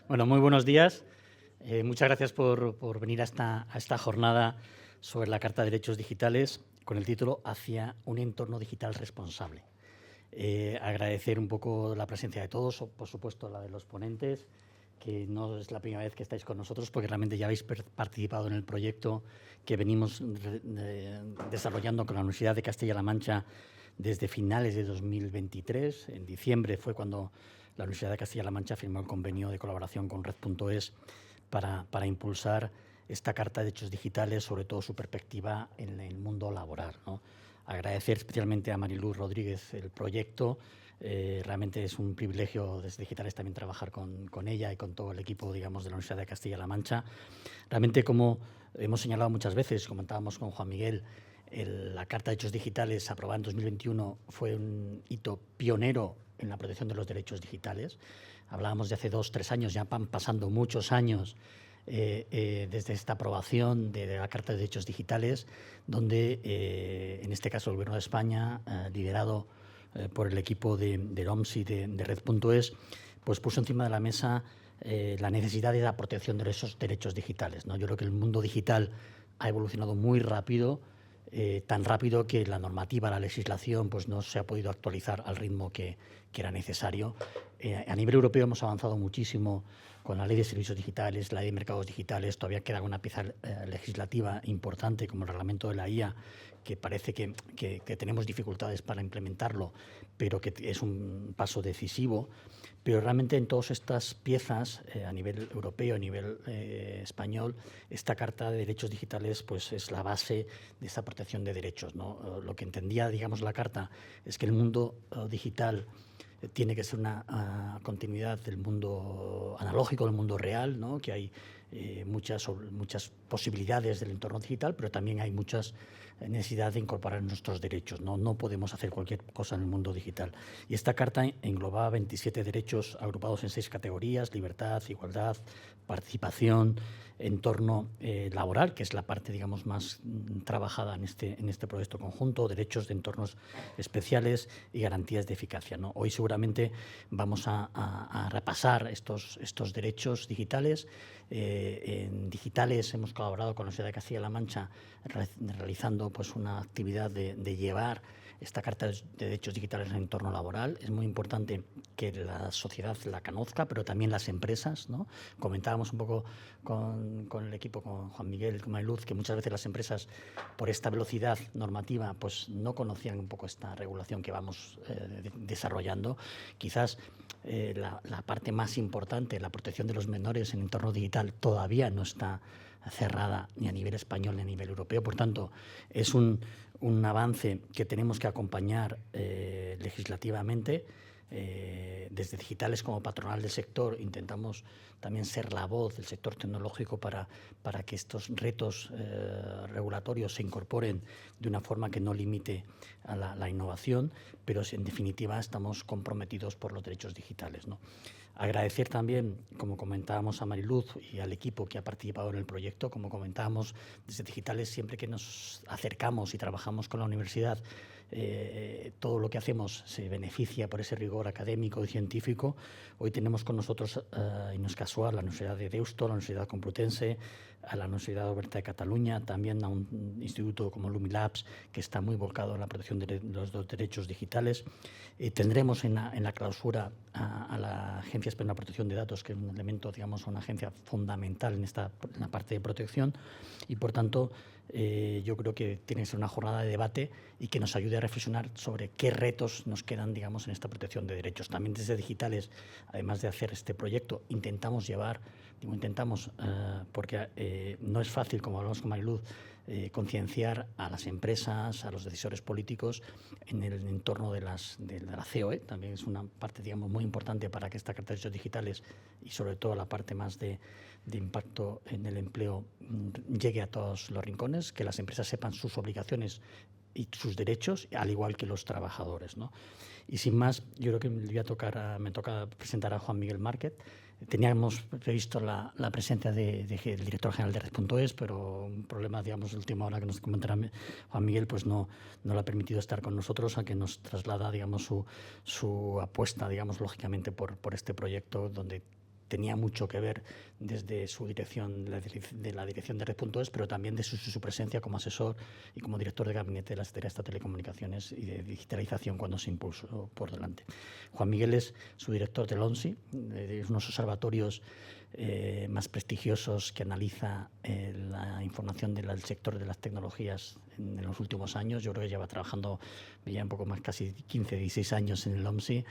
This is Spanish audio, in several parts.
Bueno, muy buenos días. Muchas gracias por venir a esta jornada sobre la Carta de Derechos Digitales con el título Hacia un entorno digital responsable. Agradecer un poco la presencia de todos, por supuesto la de los ponentes, que no es la primera vez que estáis con nosotros porque realmente ya habéis participado en el proyecto que venimos desarrollando con la Universidad de Castilla-La Mancha desde finales de 2023. En diciembre fue cuando la Universidad de Castilla-La Mancha firmó el convenio de colaboración con Red.es para impulsar esta Carta de Derechos Digitales, sobre todo su perspectiva en el mundo laboral, ¿no? Agradecer especialmente a Mariluz Rodríguez el proyecto. Realmente es un privilegio desde Digitales también trabajar con ella y con todo el equipo, digamos, de la Universidad de Castilla-La Mancha. Realmente, como hemos señalado muchas veces, comentábamos con Juan Miguel, la Carta de Derechos Digitales aprobada en 2021 fue un hito pionero en la protección de los derechos digitales. Hablábamos de hace 2 o 3 años, ya van pasando muchos años desde esta aprobación de la Carta de Derechos Digitales, donde en este caso el Gobierno de España, liderado por el equipo del OMSI de Red.es, pues puso encima de la mesa la necesidad de la protección de esos derechos digitales, ¿no? Yo creo que el mundo digital ha evolucionado muy rápido, tan rápido que la normativa, la legislación, pues no se ha podido actualizar al ritmo que era necesario. A nivel europeo hemos avanzado muchísimo con la Ley de Servicios Digitales, la Ley de Mercados Digitales. Todavía queda una pieza legislativa importante como el reglamento de la IA, que parece que tenemos dificultades para implementarlo, pero que es un paso decisivo. Pero realmente en todas estas piezas, a nivel europeo, a nivel español, esta Carta de Derechos Digitales pues es la base de esta protección de derechos, ¿no? Lo que entendía, digamos, la Carta es que el mundo digital tiene que ser una continuidad del mundo analógico, del mundo real, ¿no? Que hay muchas posibilidades del entorno digital, pero también hay muchas necesidad de incorporar nuestros derechos, ¿no? No podemos hacer cualquier cosa en el mundo digital. Y esta carta englobaba 27 derechos agrupados en 6 categorías: libertad, igualdad, participación, entorno laboral, que es la parte, digamos, más trabajada en este proyecto conjunto, derechos de entornos especiales y garantías de eficacia, ¿no? Hoy seguramente vamos a repasar estos derechos digitales. En Digitales hemos colaborado con la Universidad de Castilla-La Mancha realizando pues una actividad de llevar esta Carta de Derechos Digitales en el entorno laboral. Es muy importante que la sociedad la conozca, pero también las empresas, ¿no? Comentábamos un poco con el equipo, con Juan Miguel, con Mariluz, que muchas veces las empresas, por esta velocidad normativa, pues no conocían un poco esta regulación que vamos desarrollando. Quizás la parte más importante, la protección de los menores en el entorno digital, todavía no está cerrada ni a nivel español ni a nivel europeo. Por tanto, es un avance que tenemos que acompañar legislativamente. Desde Digitales, como patronal del sector, intentamos también ser la voz del sector tecnológico para que estos retos regulatorios se incorporen de una forma que no limite a la innovación, pero en definitiva estamos comprometidos por los derechos digitales, ¿no? Agradecer también, como comentábamos, a Mariluz y al equipo que ha participado en el proyecto. Como comentábamos, desde Digitales, siempre que nos acercamos y trabajamos con la universidad, todo lo que hacemos se beneficia por ese rigor académico y científico. Hoy tenemos con nosotros, y no es casual, la Universidad de Deusto, la Universidad Complutense, a la Universidad Oberta de Cataluña, también a un instituto como Lumilabs, que está muy volcado en la protección de los derechos digitales. Tendremos en la clausura a la Agencia Española de Protección de Datos, que es un elemento, digamos, una agencia fundamental en la parte de protección, y por tanto yo creo que tiene que ser una jornada de debate y que nos ayude a reflexionar sobre qué retos nos quedan, digamos, en esta protección de derechos. También desde Digitales, además de hacer este proyecto, intentamos porque no es fácil, como hablamos con Mariluz, concienciar a las empresas, a los decisores políticos en el entorno de la COE. También es una parte, digamos, muy importante para que esta Carta de Derechos Digitales y sobre todo la parte más de impacto en el empleo llegue a todos los rincones, que las empresas sepan sus obligaciones y sus derechos, al igual que los trabajadores, ¿no? Y sin más, yo creo que me toca presentar a Juan Miguel Márquez. Teníamos previsto la presencia del director general de Red.es, pero un problema, digamos, de última hora que nos comentará Juan Miguel, pues no le ha permitido estar con nosotros, a que nos traslada, digamos, su apuesta, digamos, lógicamente por este proyecto, donde tenía mucho que ver desde su dirección, de la dirección de Red.es, pero también de su presencia como asesor y como director de gabinete de la Secretaría de Estado de Telecomunicaciones y de Digitalización cuando se impulsó por delante. Juan Miguel es su director del ONSI, de unos observatorios más prestigiosos que analiza la información del sector de las tecnologías en los últimos años. Yo creo que lleva trabajando ya un poco más, casi 15, 16 años en el ONSI.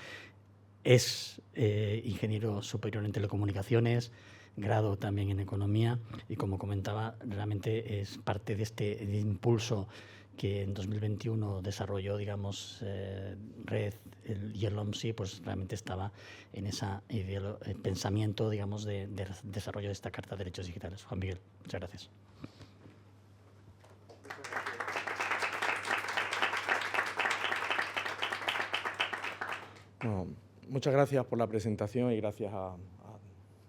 Es ingeniero superior en telecomunicaciones, grado también en economía y, como comentaba, realmente es parte de este impulso que en 2021 desarrolló, digamos, Red y el OMSI, pues realmente estaba en ese pensamiento, digamos, de desarrollo de esta Carta de Derechos Digitales. Juan Miguel, muchas gracias. No, muchas gracias por la presentación y gracias a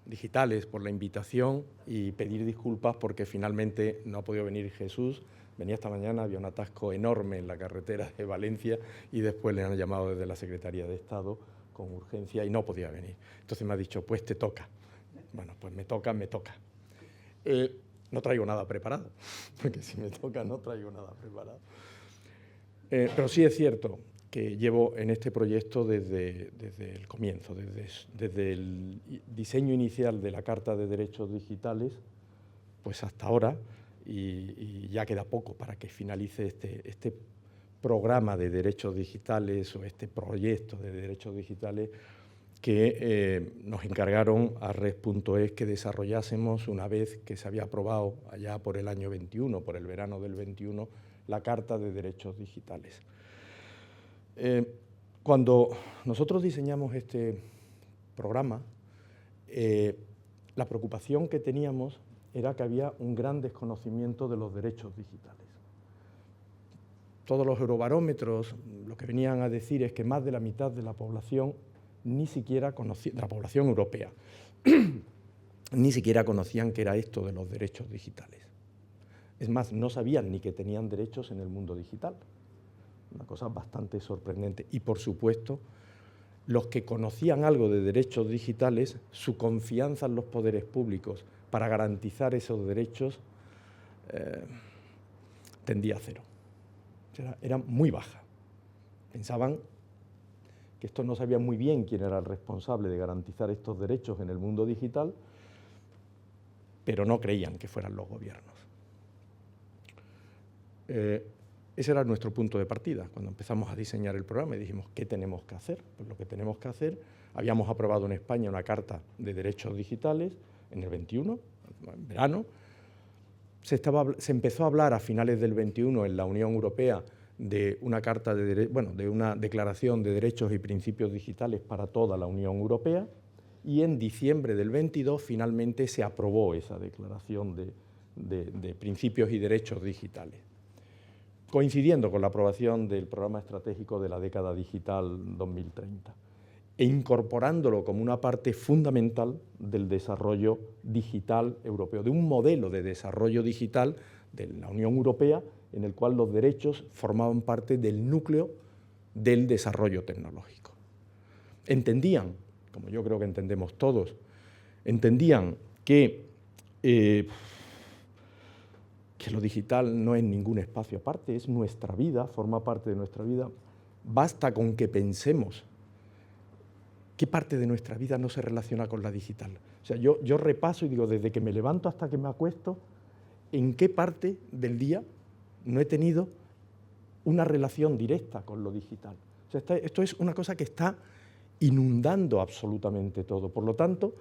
Digitales por la invitación, y pedir disculpas porque finalmente no ha podido venir Jesús. Venía esta mañana, había un atasco enorme en la carretera de Valencia y después le han llamado desde la Secretaría de Estado con urgencia y no podía venir. Entonces me ha dicho, pues te toca. Bueno, pues me toca. No traigo nada preparado, porque si me toca no traigo nada preparado. Pero sí es cierto que llevo en este proyecto desde el comienzo, desde el diseño inicial de la Carta de Derechos Digitales, pues hasta ahora, y ya queda poco para que finalice este programa de derechos digitales o este proyecto de derechos digitales que nos encargaron a Red.es que desarrollásemos una vez que se había aprobado allá por el año 21, por el verano del 21, la Carta de Derechos Digitales. Cuando nosotros diseñamos este programa, la preocupación que teníamos era que había un gran desconocimiento de los derechos digitales. Todos los eurobarómetros lo que venían a decir es que más de la mitad de la población ni siquiera conocía, de la población europea, ni siquiera conocían qué era esto de los derechos digitales. Es más, no sabían ni que tenían derechos en el mundo digital. Una cosa bastante sorprendente. Y, por supuesto, los que conocían algo de derechos digitales, su confianza en los poderes públicos para garantizar esos derechos tendía a cero. Era muy baja. Pensaban que estos no sabían muy bien quién era el responsable de garantizar estos derechos en el mundo digital, pero no creían que fueran los gobiernos. Ese era nuestro punto de partida cuando empezamos a diseñar el programa y dijimos, ¿qué tenemos que hacer? Pues lo que tenemos que hacer, habíamos aprobado en España una Carta de Derechos Digitales en el 21, en verano. Se empezó a hablar a finales del 21 en la Unión Europea de una carta de una declaración de derechos y principios digitales para toda la Unión Europea, y en diciembre del 22 finalmente se aprobó esa declaración de principios y derechos digitales, coincidiendo con la aprobación del Programa Estratégico de la Década Digital 2030 e incorporándolo como una parte fundamental del desarrollo digital europeo, de un modelo de desarrollo digital de la Unión Europea en el cual los derechos formaban parte del núcleo del desarrollo tecnológico. Entendían, como yo creo que entendemos todos, entendían que lo digital no es ningún espacio aparte, es nuestra vida, forma parte de nuestra vida. Basta con que pensemos qué parte de nuestra vida no se relaciona con la digital. O sea, yo repaso y digo, desde que me levanto hasta que me acuesto, ¿en qué parte del día no he tenido una relación directa con lo digital? O sea, esto es una cosa que está inundando absolutamente todo. Por lo tanto,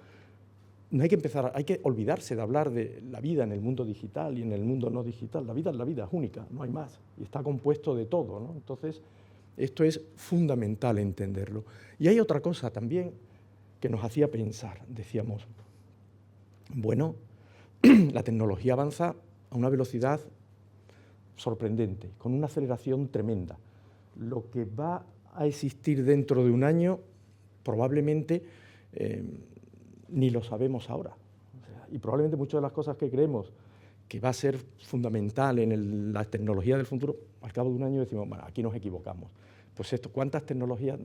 no hay que olvidarse de hablar de la vida en el mundo digital y en el mundo no digital. La vida es única, no hay más, y está compuesto de todo, ¿no? Entonces, esto es fundamental entenderlo. Y hay otra cosa también que nos hacía pensar. Decíamos, bueno, la tecnología avanza a una velocidad sorprendente, con una aceleración tremenda. Lo que va a existir dentro de un año probablemente ni lo sabemos ahora. O sea, y probablemente muchas de las cosas que creemos que va a ser fundamental en la tecnología del futuro, al cabo de un año decimos, bueno, aquí nos equivocamos. Pues esto, ¿cuántas tecnologías?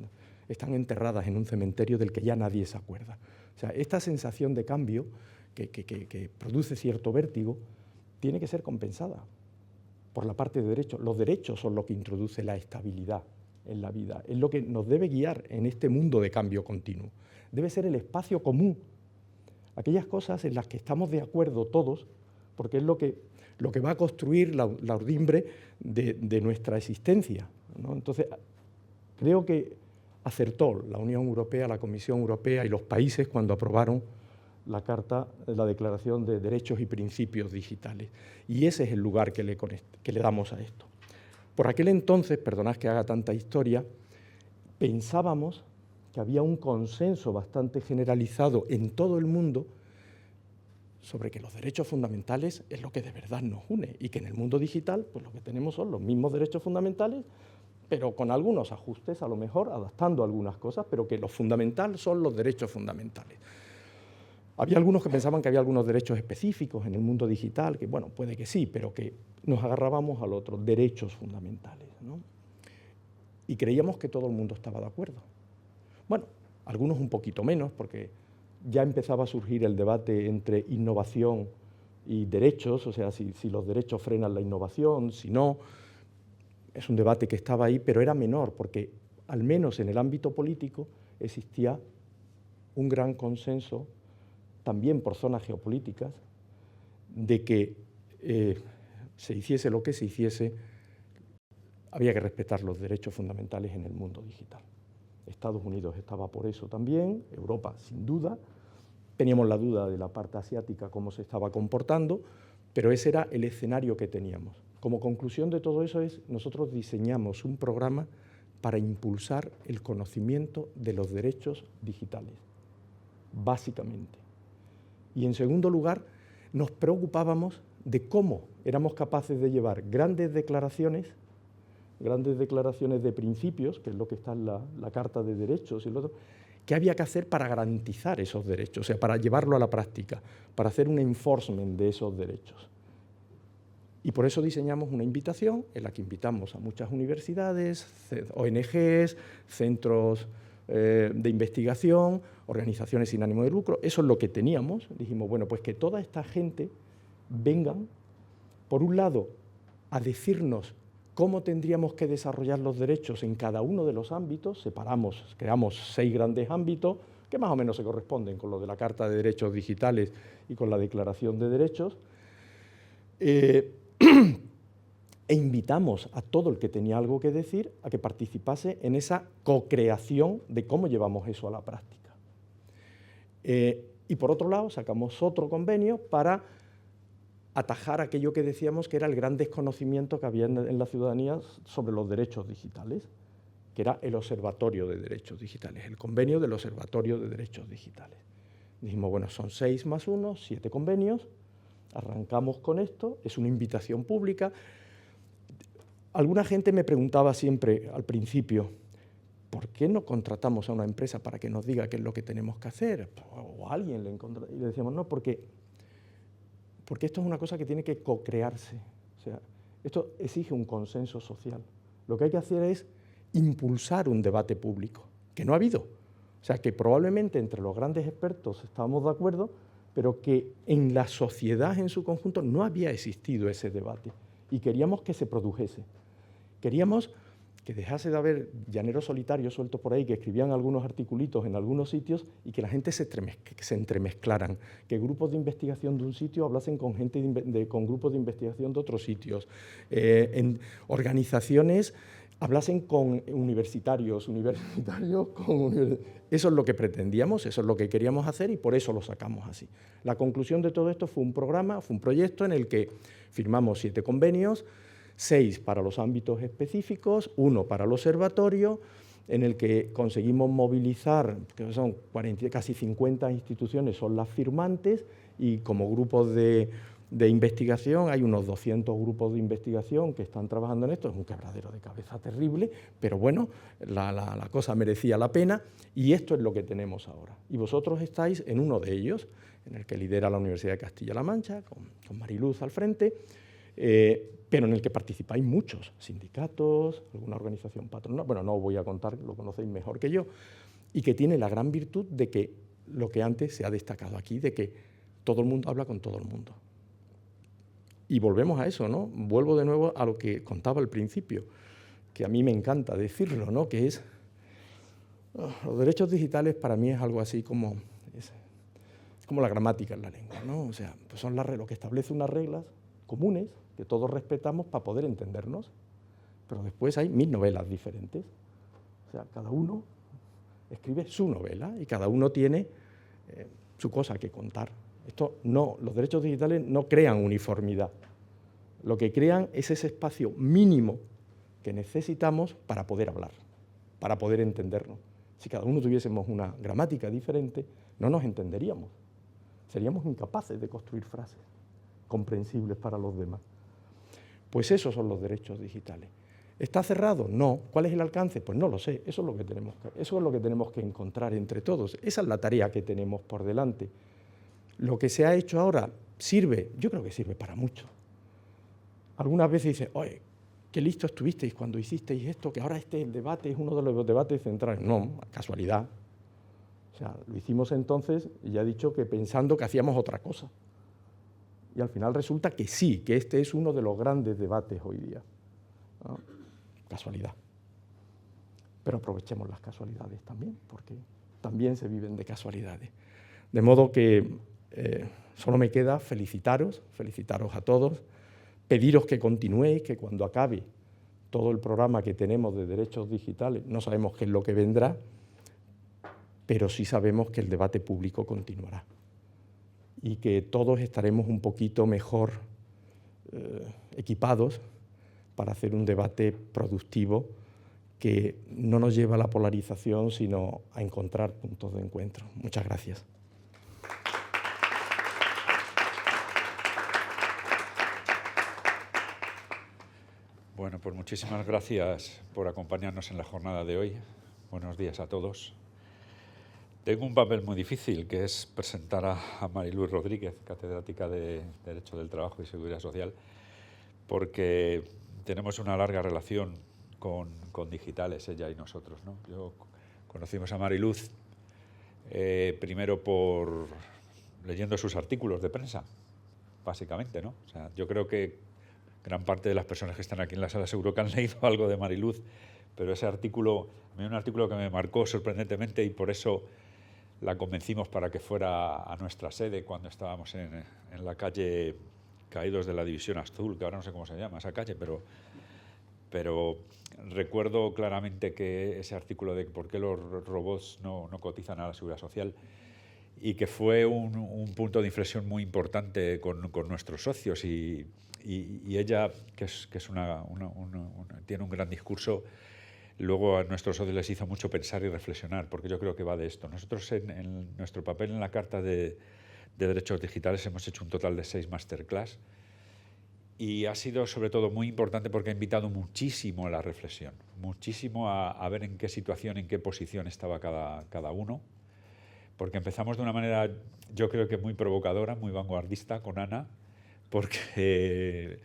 están enterradas en un cementerio del que ya nadie se acuerda. O sea, esta sensación de cambio que produce cierto vértigo tiene que ser compensada por la parte de derechos. Los derechos son lo que introduce la estabilidad en la vida, es lo que nos debe guiar en este mundo de cambio continuo. Debe ser el espacio común, aquellas cosas en las que estamos de acuerdo todos, porque es lo que va a construir la urdimbre de nuestra existencia, ¿no? Entonces, creo que acertó la Unión Europea, la Comisión Europea y los países cuando aprobaron la Declaración de Derechos y Principios Digitales. Y ese es el lugar que le damos a esto. Por aquel entonces, perdonad que haga tanta historia, pensábamos que había un consenso bastante generalizado en todo el mundo sobre que los derechos fundamentales es lo que de verdad nos une y que en el mundo digital pues lo que tenemos son los mismos derechos fundamentales, pero con algunos ajustes, a lo mejor adaptando algunas cosas, pero que lo fundamental son los derechos fundamentales. Había algunos que pensaban que había algunos derechos específicos en el mundo digital, que bueno, puede que sí, pero que nos agarrábamos al otro, derechos fundamentales, ¿no? Y creíamos que todo el mundo estaba de acuerdo. Bueno, algunos un poquito menos, porque ya empezaba a surgir el debate entre innovación y derechos, o sea, si los derechos frenan la innovación, si no. Es un debate que estaba ahí, pero era menor, porque al menos en el ámbito político existía un gran consenso, también por zonas geopolíticas, de que se hiciese lo que se hiciese, había que respetar los derechos fundamentales en el mundo digital. Estados Unidos estaba por eso también, Europa sin duda, teníamos la duda de la parte asiática, cómo se estaba comportando, pero ese era el escenario que teníamos. Como conclusión de todo eso nosotros diseñamos un programa para impulsar el conocimiento de los derechos digitales, básicamente. Y en segundo lugar, nos preocupábamos de cómo éramos capaces de llevar grandes declaraciones de principios, que es lo que está en la Carta de Derechos y lo otro, qué había que hacer para garantizar esos derechos, o sea, para llevarlo a la práctica, para hacer un enforcement de esos derechos. Y por eso diseñamos una invitación en la que invitamos a muchas universidades, ONGs, centros de investigación, organizaciones sin ánimo de lucro. Eso es lo que teníamos. Dijimos, bueno, pues que toda esta gente vengan, por un lado, a decirnos cómo tendríamos que desarrollar los derechos en cada uno de los ámbitos. Creamos 6 grandes ámbitos que más o menos se corresponden con lo de la Carta de Derechos Digitales y con la Declaración de Derechos. E invitamos a todo el que tenía algo que decir a que participase en esa co-creación de cómo llevamos eso a la práctica. Y por otro lado, sacamos otro convenio para atajar aquello que decíamos que era el gran desconocimiento que había en la ciudadanía sobre los derechos digitales, que era el Observatorio de Derechos Digitales, el convenio del Observatorio de Derechos Digitales. Dijimos, bueno, son 6 más 1, 7 convenios, arrancamos con esto, es una invitación pública. Alguna gente me preguntaba siempre al principio, ¿por qué no contratamos a una empresa para que nos diga qué es lo que tenemos que hacer? O a alguien y le decíamos, no, porque esto es una cosa que tiene que co-crearse. O sea, esto exige un consenso social. Lo que hay que hacer es impulsar un debate público, que no ha habido. O sea, que probablemente entre los grandes expertos estábamos de acuerdo, pero que en la sociedad en su conjunto no había existido ese debate y queríamos que se produjese. Queríamos que dejase de haber llaneros solitarios sueltos por ahí que escribían algunos articulitos en algunos sitios y que la gente se entremezclaran, que grupos de investigación de un sitio hablasen con con grupos de investigación de otros sitios, en organizaciones hablasen con universitarios con Eso es lo que pretendíamos, eso es lo que queríamos hacer y por eso lo sacamos así. La conclusión de todo esto fue un programa, fue un proyecto en el que firmamos 7 convenios, 6 para los ámbitos específicos, 1 para el observatorio, en el que conseguimos movilizar, que son casi 50 instituciones, son las firmantes, y como grupos de investigación, hay unos 200 grupos de investigación que están trabajando en esto. Es un quebradero de cabeza terrible, pero bueno, la cosa merecía la pena y esto es lo que tenemos ahora. Y vosotros estáis en uno de ellos, en el que lidera la Universidad de Castilla-La Mancha, con Mariluz al frente, pero en el que participáis muchos, sindicatos, alguna organización patronal, bueno, no os voy a contar, lo conocéis mejor que yo, y que tiene la gran virtud de que lo que antes se ha destacado aquí, de que todo el mundo habla con todo el mundo. Y volvemos a eso, ¿no? Vuelvo de nuevo a lo que contaba al principio, que a mí me encanta decirlo, ¿no? Que es, los derechos digitales para mí es algo así como, es como la gramática en la lengua, ¿no? O sea, pues son lo que establece unas reglas comunes que todos respetamos para poder entendernos, pero después hay 1000 novelas diferentes. O sea, cada uno escribe su novela y cada uno tiene su cosa que contar. Los derechos digitales no crean uniformidad. Lo que crean es ese espacio mínimo que necesitamos para poder hablar, para poder entendernos. Si cada uno tuviésemos una gramática diferente, no nos entenderíamos. Seríamos incapaces de construir frases comprensibles para los demás. Pues esos son los derechos digitales. ¿Está cerrado? No. ¿Cuál es el alcance? Pues no lo sé. Eso es lo que tenemos que encontrar entre todos. Esa es la tarea que tenemos por delante. Lo que se ha hecho ahora sirve, yo creo que sirve para mucho. Algunas veces dicen, oye, qué listo estuvisteis cuando hicisteis esto, que ahora el debate es uno de los debates centrales. No, casualidad. O sea, lo hicimos entonces y ya he dicho que pensando que hacíamos otra cosa. Y al final resulta que sí, que este es uno de los grandes debates hoy día. ¿No? Casualidad. Pero aprovechemos las casualidades también, porque también se viven de casualidades. De modo que solo me queda felicitaros a todos, pediros que continuéis, que cuando acabe todo el programa que tenemos de derechos digitales, no sabemos qué es lo que vendrá, pero sí sabemos que el debate público continuará y que todos estaremos un poquito mejor equipados para hacer un debate productivo que no nos lleva a la polarización, sino a encontrar puntos de encuentro. Muchas gracias. Bueno, pues muchísimas gracias por acompañarnos en la jornada de hoy. Buenos días a todos. Tengo un papel muy difícil, que es presentar a Mariluz Rodríguez, catedrática de Derecho del Trabajo y Seguridad Social, porque tenemos una larga relación con digitales, ella y nosotros, ¿no? Yo conocimos a Mariluz primero por leyendo sus artículos de prensa, básicamente, ¿no? O sea, yo creo que gran parte de las personas que están aquí en la sala seguro que han leído algo de Mariluz, pero ese artículo, a mí un artículo que me marcó sorprendentemente y por eso la convencimos para que fuera a nuestra sede cuando estábamos en la calle Caídos de la División Azul, que ahora no sé cómo se llama esa calle, pero recuerdo claramente que ese artículo de por qué los robots no cotizan a la Seguridad Social y que fue un punto de inflexión muy importante con nuestros socios y ella, que tiene un gran discurso, luego a nuestros socios les hizo mucho pensar y reflexionar, porque yo creo que va de esto. Nosotros en nuestro papel en la Carta de Derechos Digitales hemos hecho un total de 6 masterclass y ha sido sobre todo muy importante porque ha invitado muchísimo a la reflexión, muchísimo a ver en qué situación, en qué posición estaba cada uno, porque empezamos de una manera, yo creo que muy provocadora, muy vanguardista con Ana, porque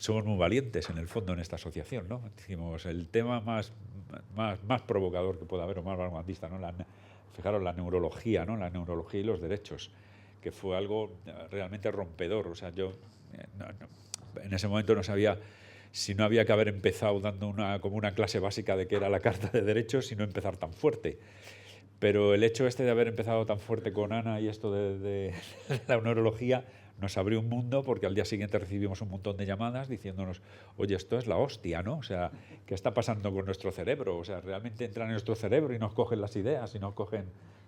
somos muy valientes en el fondo en esta asociación, ¿no? Decimos, el tema más provocador que pueda haber o más vanguardista, ¿no? Fijaros, la neurología, ¿no? La neurología y los derechos, que fue algo realmente rompedor. O sea, yo en ese momento no sabía si no había que haber empezado dando como una clase básica de qué era la Carta de Derechos y no empezar tan fuerte. Pero el hecho de haber empezado tan fuerte con Ana y esto de la neurología nos abrió un mundo, porque al día siguiente recibimos un montón de llamadas diciéndonos, oye, esto es la hostia, ¿no? O sea, ¿qué está pasando con nuestro cerebro? O sea, realmente entran en nuestro cerebro y nos cogen las ideas y nos cogen,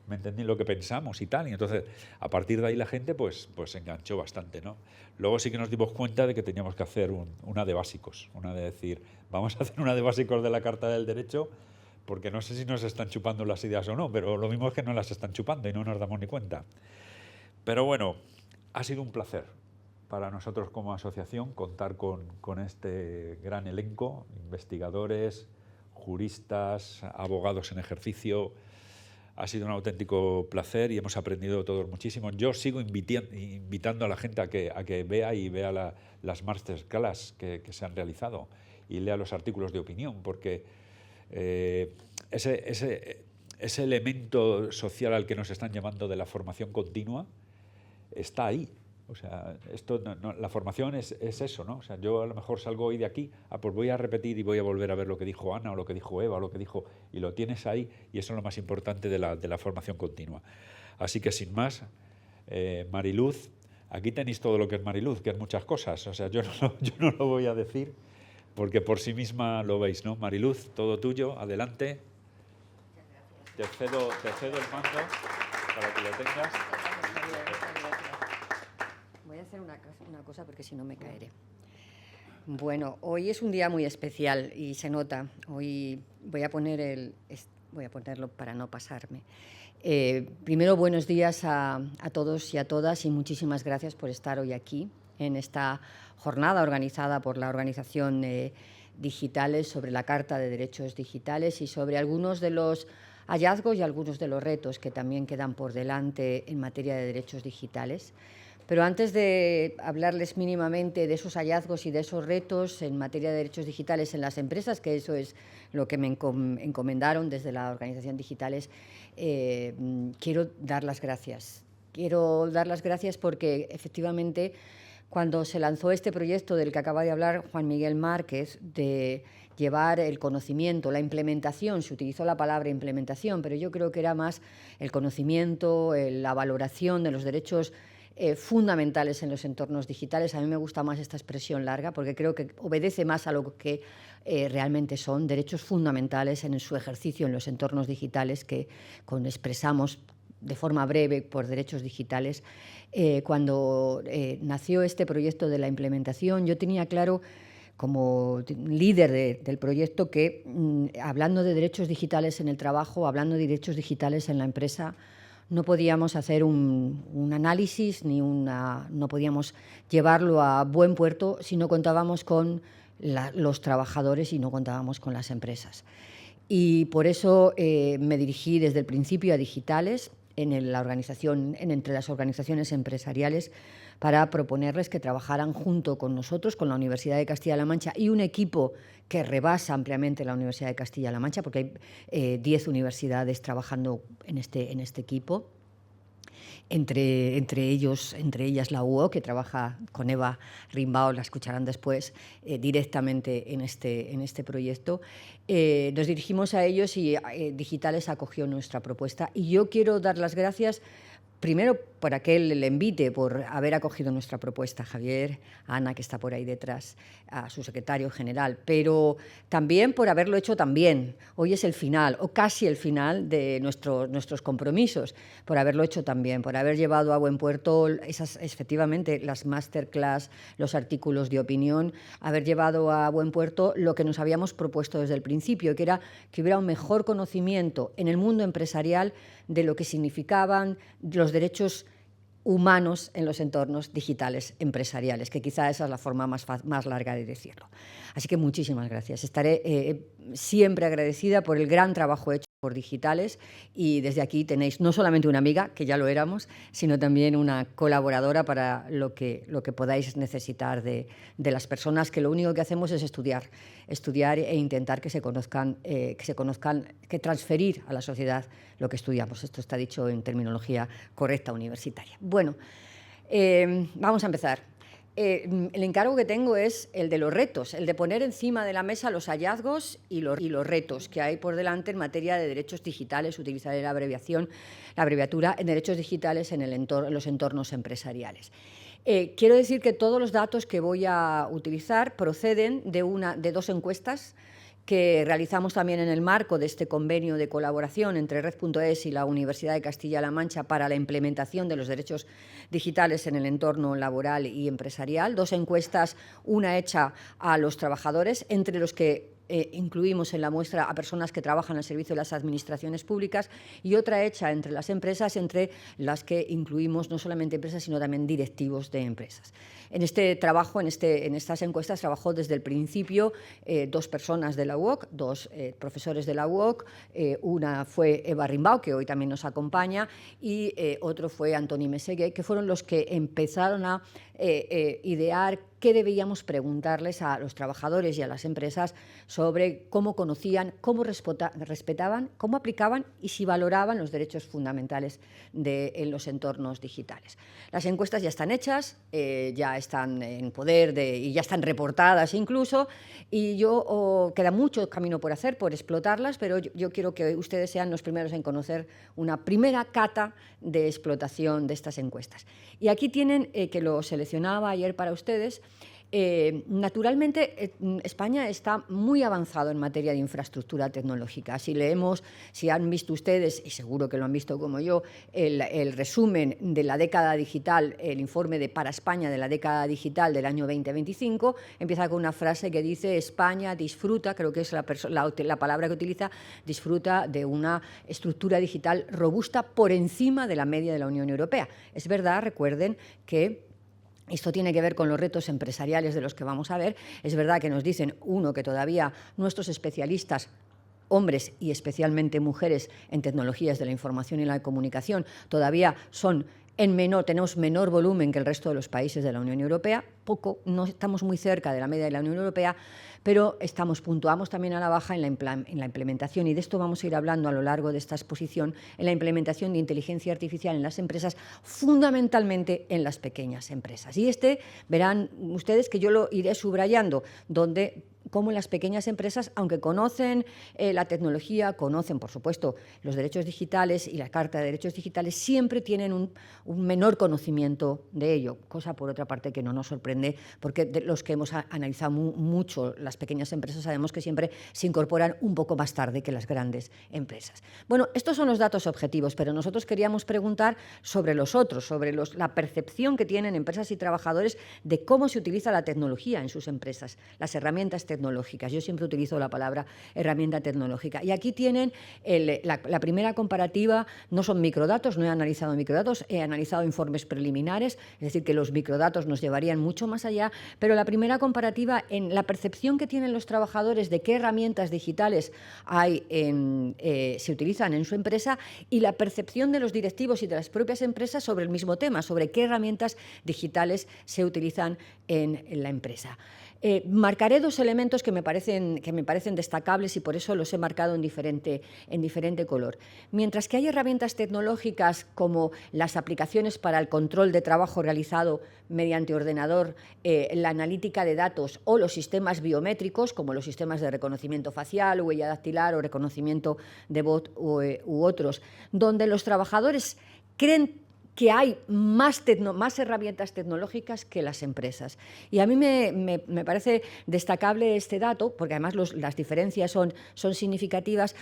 ¿me entendí? Lo que pensamos y tal. Y entonces, a partir de ahí la gente pues se enganchó bastante, ¿no? Luego sí que nos dimos cuenta de que teníamos que hacer una de básicos, una de decir, vamos a hacer una de básicos de la Carta del Derecho, porque no sé si nos están chupando las ideas o no, pero lo mismo es que no las están chupando y no nos damos ni cuenta. Pero bueno, ha sido un placer para nosotros como asociación contar con este gran elenco, investigadores, juristas, abogados en ejercicio, Ha sido un auténtico placer y hemos aprendido todos muchísimo. Yo sigo invitando a la gente a que vea las masterclass que se han realizado y lea los artículos de opinión, porque ese elemento social al que nos están llamando de la formación continua está ahí. O sea, la formación es eso, ¿no? O sea, yo a lo mejor salgo hoy de aquí, pues voy a repetir y voy a volver a ver lo que dijo Ana o lo que dijo Eva o lo que dijo... Y lo tienes ahí, y eso es lo más importante de la formación continua. Así que sin más, Mariluz, aquí tenéis todo lo que es Mariluz, que es muchas cosas. O sea, yo no lo voy a decir, porque por sí misma lo veis, ¿no? Mariluz, todo tuyo, adelante. Te cedo el mando para que lo tengas. Voy a hacer una cosa porque si no me caeré. Bueno, hoy es un día muy especial y se nota. Hoy voy a ponerlo para no pasarme. Primero, buenos días a todos y a todas y muchísimas gracias por estar hoy aquí en esta jornada organizada por la organización Digitales sobre la Carta de Derechos Digitales y sobre algunos de los hallazgos y algunos de los retos que también quedan por delante en materia de derechos digitales. Pero antes de hablarles mínimamente de esos hallazgos y de esos retos en materia de derechos digitales en las empresas, que eso es lo que me encomendaron desde la organización Digitales, quiero dar las gracias. Quiero dar las gracias porque efectivamente cuando se lanzó este proyecto del que acaba de hablar Juan Miguel Márquez, de llevar el conocimiento, la implementación, se utilizó la palabra implementación, pero yo creo que era más el conocimiento, la valoración de los derechos fundamentales en los entornos digitales. A mí me gusta más esta expresión larga porque creo que obedece más a lo que realmente son derechos fundamentales en su ejercicio en los entornos digitales que expresamos de forma breve por derechos digitales. Cuando nació este proyecto de la implementación, yo tenía claro como líder del proyecto que hablando de derechos digitales en el trabajo, hablando de derechos digitales en la empresa, no podíamos hacer un análisis no podíamos llevarlo a buen puerto si no contábamos con los trabajadores y no contábamos con las empresas. Y por eso me dirigí desde el principio a Digitales entre las organizaciones empresariales para proponerles que trabajaran junto con nosotros, con la Universidad de Castilla-La Mancha y un equipo que rebasa ampliamente la Universidad de Castilla-La Mancha, porque hay 10 universidades trabajando en este equipo. Entre ellas la UO, que trabaja con Eva Rimbao, la escucharán después, directamente en este proyecto. Nos dirigimos a ellos y Digitales acogió nuestra propuesta. Y yo quiero dar las gracias primero por aquel envite, por haber acogido nuestra propuesta, Javier, a Ana, que está por ahí detrás, a su secretario general, pero también por haberlo hecho también. Hoy es el final, o casi el final de nuestros compromisos, por haberlo hecho también, por haber llevado a buen puerto efectivamente las masterclass, los artículos de opinión, haber llevado a buen puerto lo que nos habíamos propuesto desde el principio, que era que hubiera un mejor conocimiento en el mundo empresarial de lo que significaban los derechos humanos en los entornos digitales empresariales, que quizá esa es la forma más larga de decirlo. Así que muchísimas gracias. Estaré siempre agradecida por el gran trabajo hecho por Digitales y desde aquí tenéis no solamente una amiga, que ya lo éramos, sino también una colaboradora para lo que podáis necesitar de las personas, que lo único que hacemos es estudiar e intentar que transferir a la sociedad lo que estudiamos. Esto está dicho en terminología correcta universitaria. Bueno, vamos a empezar. El encargo que tengo es el de los retos, el de poner encima de la mesa los hallazgos y los retos que hay por delante en materia de derechos digitales. Utilizaré la abreviatura en derechos digitales en los entornos empresariales. Quiero decir que todos los datos que voy a utilizar proceden de dos encuestas que realizamos también en el marco de este convenio de colaboración entre Red.es y la Universidad de Castilla-La Mancha para la implementación de los derechos digitales en el entorno laboral y empresarial. Dos encuestas, una hecha a los trabajadores, entre los que incluimos en la muestra a personas que trabajan al servicio de las administraciones públicas, y otra hecha entre las empresas, entre las que incluimos no solamente empresas, sino también directivos de empresas. En este trabajo, en estas encuestas, trabajó desde el principio 2 personas de la UOC, 2 profesores de la UOC, una fue Eva Rimbau, que hoy también nos acompaña, y otro fue Antoni Meseguer, que fueron los que empezaron a idear qué debíamos preguntarles a los trabajadores y a las empresas sobre cómo conocían, cómo respetaban, cómo aplicaban y si valoraban los derechos fundamentales en los entornos digitales. Las encuestas ya están hechas, ya están en poder y ya están reportadas incluso, y queda mucho camino por hacer, por explotarlas, pero yo quiero que ustedes sean los primeros en conocer una primera cata de explotación de estas encuestas. Y aquí tienen, que lo seleccionaba ayer para ustedes, naturalmente España está muy avanzado en materia de infraestructura tecnológica. Si han visto ustedes, y seguro que lo han visto como yo, el resumen de la década digital, el informe para España de la década digital del año 2025, empieza con una frase que dice: España disfruta, creo que es la palabra que utiliza, disfruta de una estructura digital robusta por encima de la media de la Unión Europea. Es verdad, recuerden que esto tiene que ver con los retos empresariales de los que vamos a ver. Es verdad que nos dicen, que todavía nuestros especialistas, hombres y especialmente mujeres en tecnologías de la información y la comunicación, todavía tenemos menor volumen que el resto de los países de la Unión Europea, no estamos muy cerca de la media de la Unión Europea, pero puntuamos también a la baja en la implementación, y de esto vamos a ir hablando a lo largo de esta exposición, en la implementación de inteligencia artificial en las empresas, fundamentalmente en las pequeñas empresas. Y verán ustedes que yo lo iré subrayando, cómo las pequeñas empresas, aunque conocen la tecnología, conocen, por supuesto, los derechos digitales y la Carta de Derechos Digitales, siempre tienen un menor conocimiento de ello, cosa, por otra parte, que no nos sorprende, porque los que hemos analizado mucho las pequeñas empresas sabemos que siempre se incorporan un poco más tarde que las grandes empresas. Bueno, estos son los datos objetivos, pero nosotros queríamos preguntar sobre los otros, sobre la percepción que tienen empresas y trabajadores de cómo se utiliza la tecnología en sus empresas, las herramientas tecnológicas. Yo siempre utilizo la palabra herramienta tecnológica. Y aquí tienen la primera comparativa. No son microdatos, no he analizado microdatos, he analizado informes preliminares, es decir, que los microdatos nos llevarían mucho más allá, pero la primera comparativa en la percepción que tienen los trabajadores de qué herramientas digitales se utilizan en su empresa, y la percepción de los directivos y de las propias empresas sobre el mismo tema, sobre qué herramientas digitales se utilizan en la empresa. Marcaré 2 elementos que me parecen destacables, y por eso los he marcado en diferente color. Mientras que hay herramientas tecnológicas como las aplicaciones para el control de trabajo realizado mediante ordenador, la analítica de datos o los sistemas biométricos como los sistemas de reconocimiento facial, huella dactilar o reconocimiento de voz u otros, donde los trabajadores creen que hay más herramientas tecnológicas que las empresas. Y a mí me parece destacable este dato, porque además las diferencias son significativas,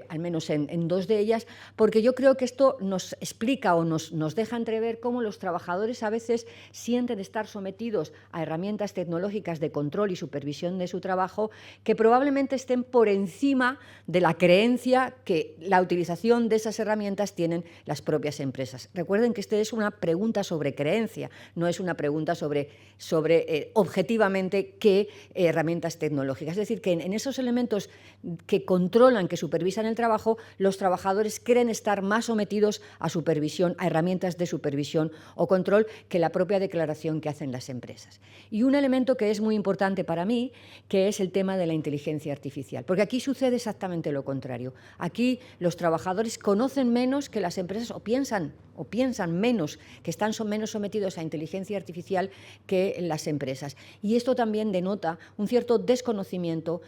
al menos en 2 de ellas, porque yo creo que esto nos explica o nos deja entrever cómo los trabajadores a veces sienten estar sometidos a herramientas tecnológicas de control y supervisión de su trabajo que probablemente estén por encima de la creencia que la utilización de esas herramientas tienen las propias empresas. Recuerden que esta es una pregunta sobre creencia, no es una pregunta sobre objetivamente qué herramientas tecnológicas. Es decir, que en esos elementos que controlan, que supervisan el trabajo, los trabajadores creen estar más sometidos a herramientas de supervisión o control que la propia declaración que hacen las empresas. Y un elemento que es muy importante para mí, que es el tema de la inteligencia artificial, porque aquí sucede exactamente lo contrario. Aquí los trabajadores conocen menos que las empresas, o piensan menos, que son menos sometidos a inteligencia artificial que las empresas. Y esto también denota un cierto desconocimiento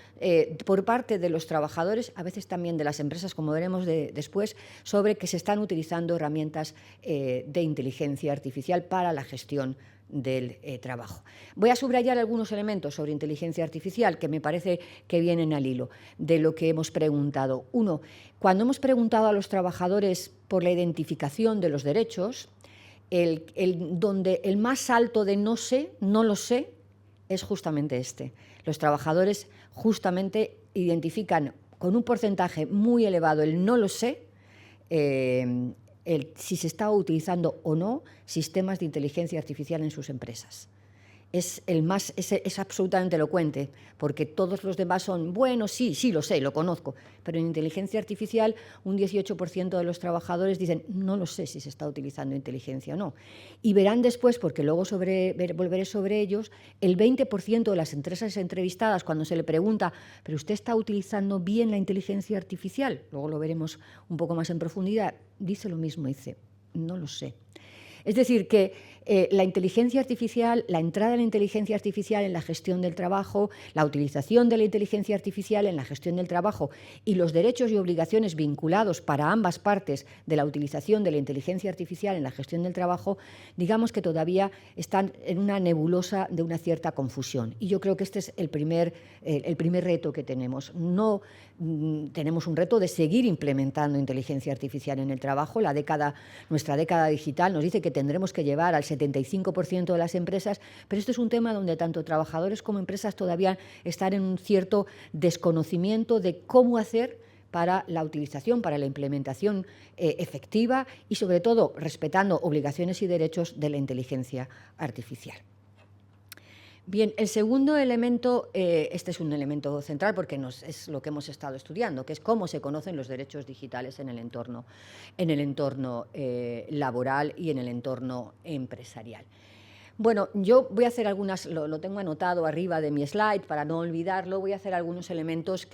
por parte de los trabajadores, a veces también de las empresas, como veremos después, sobre que se están utilizando herramientas de inteligencia artificial para la gestión del trabajo. Voy a subrayar algunos elementos sobre inteligencia artificial que me parece que vienen al hilo de lo que hemos preguntado. Uno, cuando hemos preguntado a los trabajadores por la identificación de los derechos, donde el más alto de no sé, no lo sé, es justamente este. Los trabajadores justamente identifican con un porcentaje muy elevado el no lo sé, si se está utilizando o no sistemas de inteligencia artificial en sus empresas. Es absolutamente elocuente, porque todos los demás son, bueno, sí, lo sé, lo conozco, pero en inteligencia artificial un 18% de los trabajadores dicen, no lo sé si se está utilizando inteligencia o no. Y verán después, porque luego volveré sobre ellos, el 20% de las empresas entrevistadas, cuando se le pregunta, ¿pero usted está utilizando bien la inteligencia artificial? Luego lo veremos un poco más en profundidad, dice lo mismo, dice, no lo sé. Es decir, que la inteligencia artificial, la entrada de la inteligencia artificial en la gestión del trabajo, la utilización de la inteligencia artificial en la gestión del trabajo y los derechos y obligaciones vinculados para ambas partes de la utilización de la inteligencia artificial en la gestión del trabajo, digamos que todavía están en una nebulosa de una cierta confusión. Y yo creo que este es el primer reto que tenemos. No tenemos un reto de seguir implementando inteligencia artificial en el trabajo. Nuestra década digital nos dice que tendremos que llevar al 75% de las empresas, pero esto es un tema donde tanto trabajadores como empresas todavía están en un cierto desconocimiento de cómo hacer para la utilización, para la implementación efectiva y, sobre todo, respetando obligaciones y derechos de la inteligencia artificial. Bien, el segundo elemento, este es un elemento central porque es lo que hemos estado estudiando, que es cómo se conocen los derechos digitales en el entorno laboral y en el entorno empresarial. Bueno, yo voy a hacer lo tengo anotado arriba de mi slide para no olvidarlo, voy a hacer algunos elementos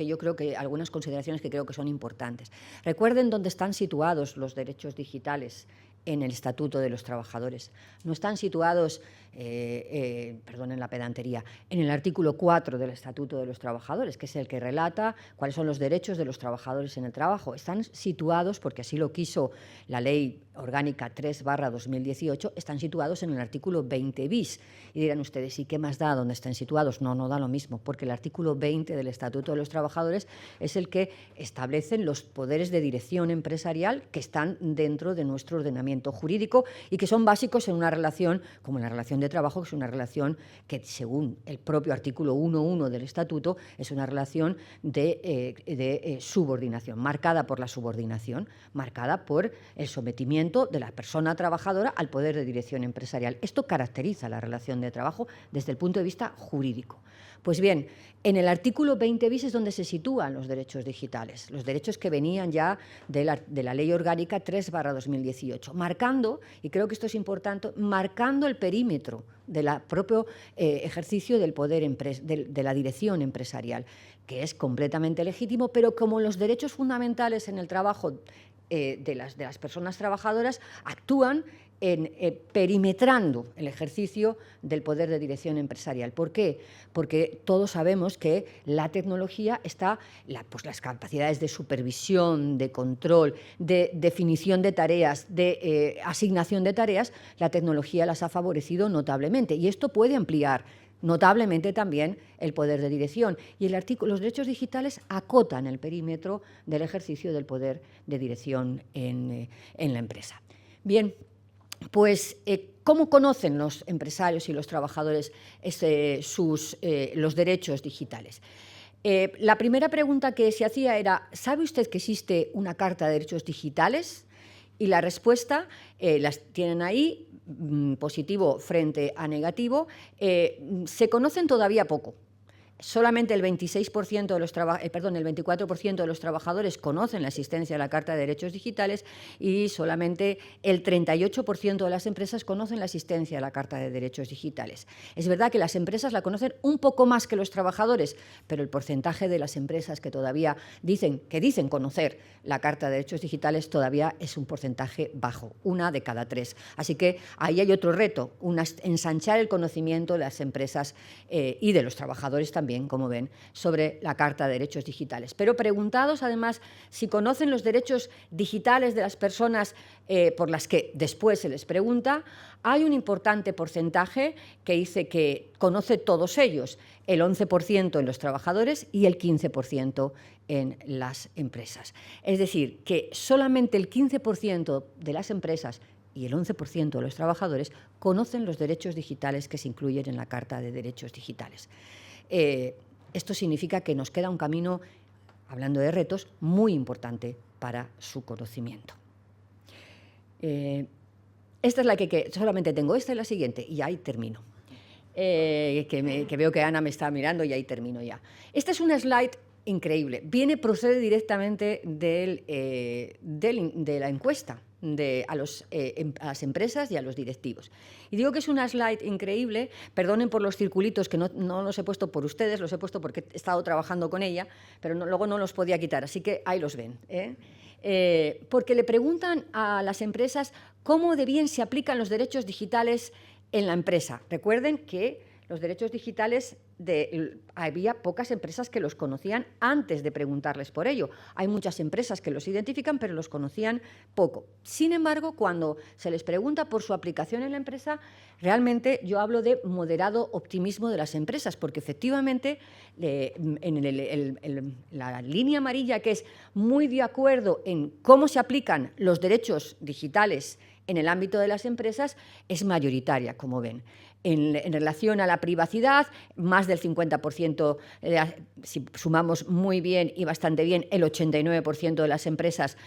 algunas consideraciones que creo que son importantes. Recuerden dónde están situados los derechos digitales en el Estatuto de los Trabajadores. No están situados, perdonen la pedantería, en el artículo 4 del Estatuto de los Trabajadores, que es el que relata cuáles son los derechos de los trabajadores en el trabajo. Están situados, porque así lo quiso la Ley Orgánica 3/2018, están situados en el artículo 20 bis. Y dirán ustedes, ¿y qué más da donde estén situados? No da lo mismo, porque el artículo 20 del Estatuto de los Trabajadores es el que establece los poderes de dirección empresarial que están dentro de nuestro ordenamiento jurídico y que son básicos en una relación, como la relación de trabajo, que es una relación que, según el propio artículo 1.1 del Estatuto, es una relación de subordinación, marcada por la subordinación, marcada por el sometimiento de la persona trabajadora al poder de dirección empresarial. Esto caracteriza la relación de trabajo desde el punto de vista jurídico. Pues bien, en el artículo 20 bis es donde se sitúan los derechos digitales, los derechos que venían ya de la Ley Orgánica 3/2018, marcando, y creo que esto es importante, marcando el perímetro del propio ejercicio del poder de la dirección empresarial, que es completamente legítimo, pero como los derechos fundamentales en el trabajo de las personas trabajadoras actúan perimetrando el ejercicio del poder de dirección empresarial. ¿Por qué? Porque todos sabemos que la tecnología las capacidades de supervisión, de control, de definición de tareas, de asignación de tareas, la tecnología las ha favorecido notablemente y esto puede ampliar notablemente también el poder de dirección. Y los derechos digitales acotan el perímetro del ejercicio del poder de dirección en la empresa. Bien, pues, ¿cómo conocen los empresarios y los trabajadores los derechos digitales? La primera pregunta que se hacía era, ¿sabe usted que existe una Carta de Derechos Digitales? Y la respuesta, las tienen ahí, positivo frente a negativo, se conocen todavía poco. Solamente el 24% de los trabajadores conocen la existencia de la Carta de Derechos Digitales y solamente el 38% de las empresas conocen la existencia de la Carta de Derechos Digitales. Es verdad que las empresas la conocen un poco más que los trabajadores, pero el porcentaje de las empresas que todavía dicen conocer la Carta de Derechos Digitales todavía es un porcentaje bajo, 1 de cada 3. Así que ahí hay otro reto, ensanchar el conocimiento de las empresas y de los trabajadores también, como ven, sobre la Carta de Derechos Digitales. Pero preguntados, además, si conocen los derechos digitales de las personas por las que después se les pregunta, hay un importante porcentaje que dice que conoce todos ellos, el 11% en los trabajadores y el 15% en las empresas. Es decir, que solamente el 15% de las empresas y el 11% de los trabajadores conocen los derechos digitales que se incluyen en la Carta de Derechos Digitales. Esto significa que nos queda un camino, hablando de retos, muy importante para su conocimiento. Esta es la que solamente tengo, esta y la siguiente, y ahí termino. Que veo que Ana me está mirando y ahí termino ya. Esta es una slide increíble. Procede directamente de la encuesta a las empresas y a los directivos. Y digo que es una slide increíble, perdonen por los circulitos que no los he puesto por ustedes, los he puesto porque he estado trabajando con ella, pero luego no los podía quitar, así que ahí los ven. Porque le preguntan a las empresas cómo de bien se aplican los derechos digitales en la empresa. Recuerden que los derechos digitales había pocas empresas que los conocían antes de preguntarles por ello. Hay muchas empresas que los identifican, pero los conocían poco. Sin embargo, cuando se les pregunta por su aplicación en la empresa, realmente yo hablo de moderado optimismo de las empresas, porque efectivamente en la línea amarilla, que es muy de acuerdo en cómo se aplican los derechos digitales en el ámbito de las empresas, es mayoritaria, como ven. En relación a la privacidad, más del 50%, si sumamos muy bien y bastante bien, el 89% de las empresas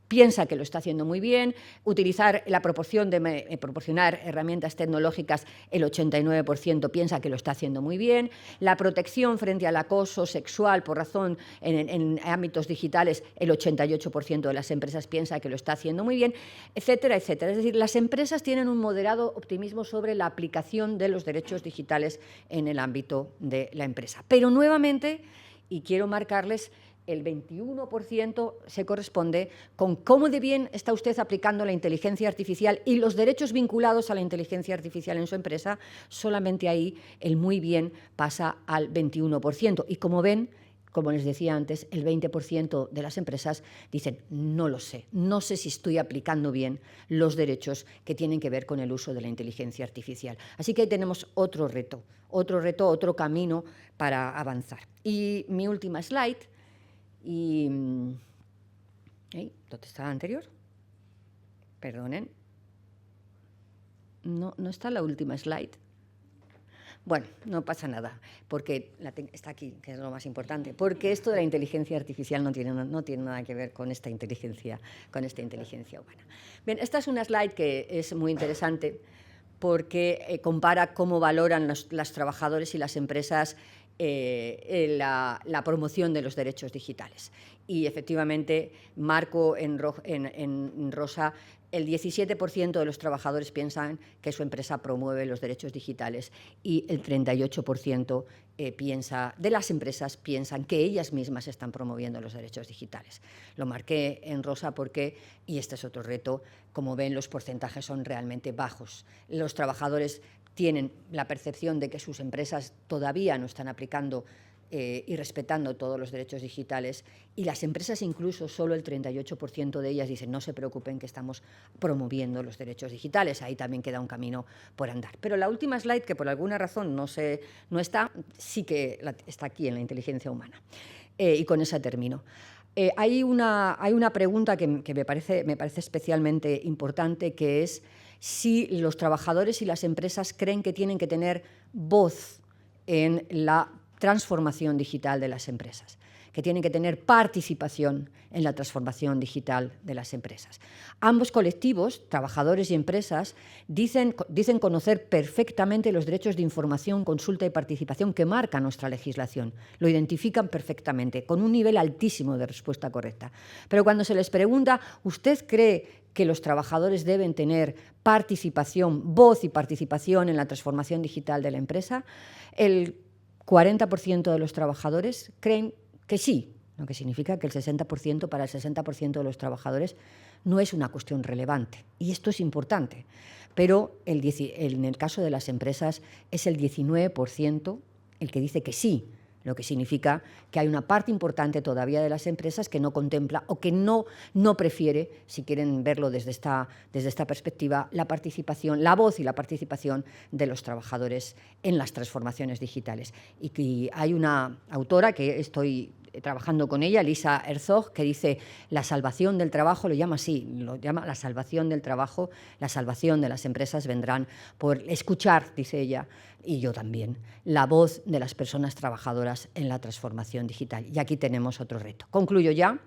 piensa que lo está haciendo muy bien. Utilizar la proporción de proporcionar herramientas tecnológicas, el 89% piensa que lo está haciendo muy bien. La protección frente al acoso sexual por razón en ámbitos digitales, el 88% de las empresas piensa que lo está haciendo muy bien, etcétera, etcétera. Es decir, las empresas tienen un moderado optimismo sobre la aplicación de los derechos digitales en el ámbito de la empresa. Pero nuevamente, y quiero marcarles, el 21% se corresponde con cómo de bien está usted aplicando la inteligencia artificial y los derechos vinculados a la inteligencia artificial en su empresa. Solamente ahí el muy bien pasa al 21%. Y como ven, como les decía antes, el 20% de las empresas dicen no lo sé, no sé si estoy aplicando bien los derechos que tienen que ver con el uso de la inteligencia artificial. Así que ahí tenemos otro reto, otro camino para avanzar. Y mi última slide. ¿Dónde está la anterior? Perdonen. No está la última slide. Bueno, no pasa nada, porque está aquí, que es lo más importante, porque esto de la inteligencia artificial no tiene nada que ver con esta inteligencia humana. Bien, esta es una slide que es muy interesante porque compara cómo valoran los trabajadores y las empresas la promoción de los derechos digitales. Y efectivamente, marco en rosa, el 17% de los trabajadores piensan que su empresa promueve los derechos digitales y el 38% de las empresas piensan que ellas mismas están promoviendo los derechos digitales. Lo marqué en rosa porque, y este es otro reto, como ven, los porcentajes son realmente bajos. Los trabajadores tienen la percepción de que sus empresas todavía no están aplicando y respetando todos los derechos digitales, y las empresas incluso solo el 38% de ellas dicen no se preocupen que estamos promoviendo los derechos digitales. Ahí también queda un camino por andar. Pero la última slide, que por alguna razón no está, sí que está aquí en la inteligencia humana. Y con esa termino. Hay una pregunta que me parece especialmente importante, que es si los trabajadores y las empresas creen que tienen que tener voz en la transformación digital de las empresas, que tienen que tener participación en la transformación digital de las empresas. Ambos colectivos, trabajadores y empresas, dicen conocer perfectamente los derechos de información, consulta y participación que marca nuestra legislación. Lo identifican perfectamente, con un nivel altísimo de respuesta correcta. Pero cuando se les pregunta, ¿usted cree que los trabajadores deben tener participación, voz y participación en la transformación digital de la empresa? El 40% de los trabajadores creen que sí, lo que significa que el 60% para el 60% de los trabajadores no es una cuestión relevante. Y esto es importante. Pero en el caso de las empresas es el 19% el que dice que sí, lo que significa que hay una parte importante todavía de las empresas que no contempla o que no prefiere, si quieren verlo desde esta perspectiva, la participación, la voz y la participación de los trabajadores en las transformaciones digitales. Y hay una autora que estoy trabajando con ella, Lisa Herzog, que dice la salvación del trabajo, lo llama así, lo llama la salvación del trabajo, la salvación de las empresas vendrán por escuchar, dice ella, y yo también, la voz de las personas trabajadoras en la transformación digital. Y aquí tenemos otro reto. Concluyo ya.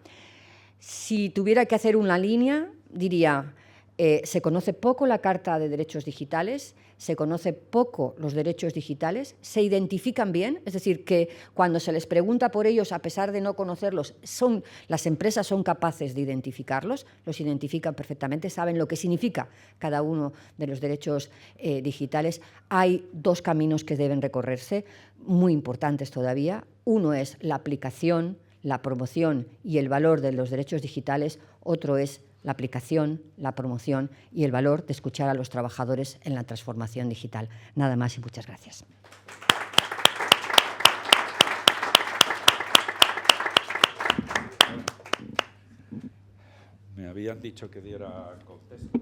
Si tuviera que hacer una línea, diría, se conoce poco la Carta de Derechos Digitales, se conoce poco los derechos digitales, se identifican bien, es decir, que cuando se les pregunta por ellos, a pesar de no conocerlos, las empresas son capaces de identificarlos, los identifican perfectamente, saben lo que significa cada uno de los derechos digitales. Hay dos caminos que deben recorrerse, muy importantes todavía. Uno es la aplicación, la promoción y el valor de los derechos digitales, otro es la aplicación, la promoción y el valor de escuchar a los trabajadores en la transformación digital. Nada más y muchas gracias. Me habían dicho que diera contexto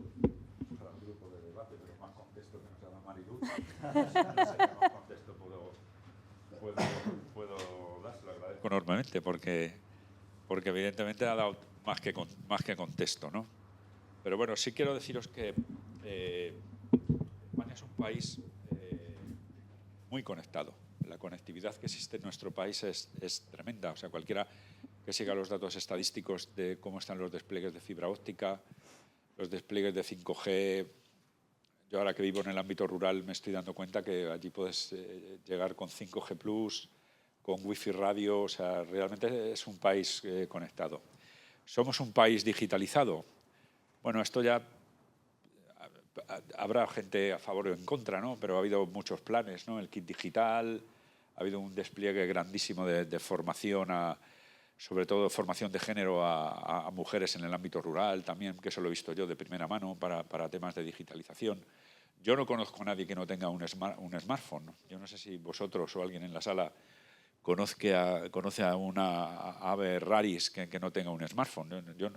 al grupo de debate, pero más contexto que nos ha dado Mariluz. No sé qué más contexto puedo dar, lo agradezco enormemente, porque evidentemente ha dado más que contexto, ¿no? Pero bueno, sí quiero deciros que España es un país muy conectado. La conectividad que existe en nuestro país es tremenda. O sea, cualquiera que siga los datos estadísticos de cómo están los despliegues de fibra óptica, los despliegues de 5G. Yo ahora que vivo en el ámbito rural me estoy dando cuenta que allí puedes llegar con 5G+, con wifi radio. O sea, realmente es un país conectado. ¿Somos un país digitalizado? Bueno, esto ya habrá gente a favor o en contra, ¿no? Pero ha habido muchos planes, ¿no? El kit digital, ha habido un despliegue grandísimo de formación, sobre todo formación de género a mujeres en el ámbito rural también, que eso lo he visto yo de primera mano para temas de digitalización. Yo no conozco a nadie que no tenga un smartphone. Yo no sé si vosotros o alguien en la sala conoce a una ave raris que no tenga un smartphone. Yo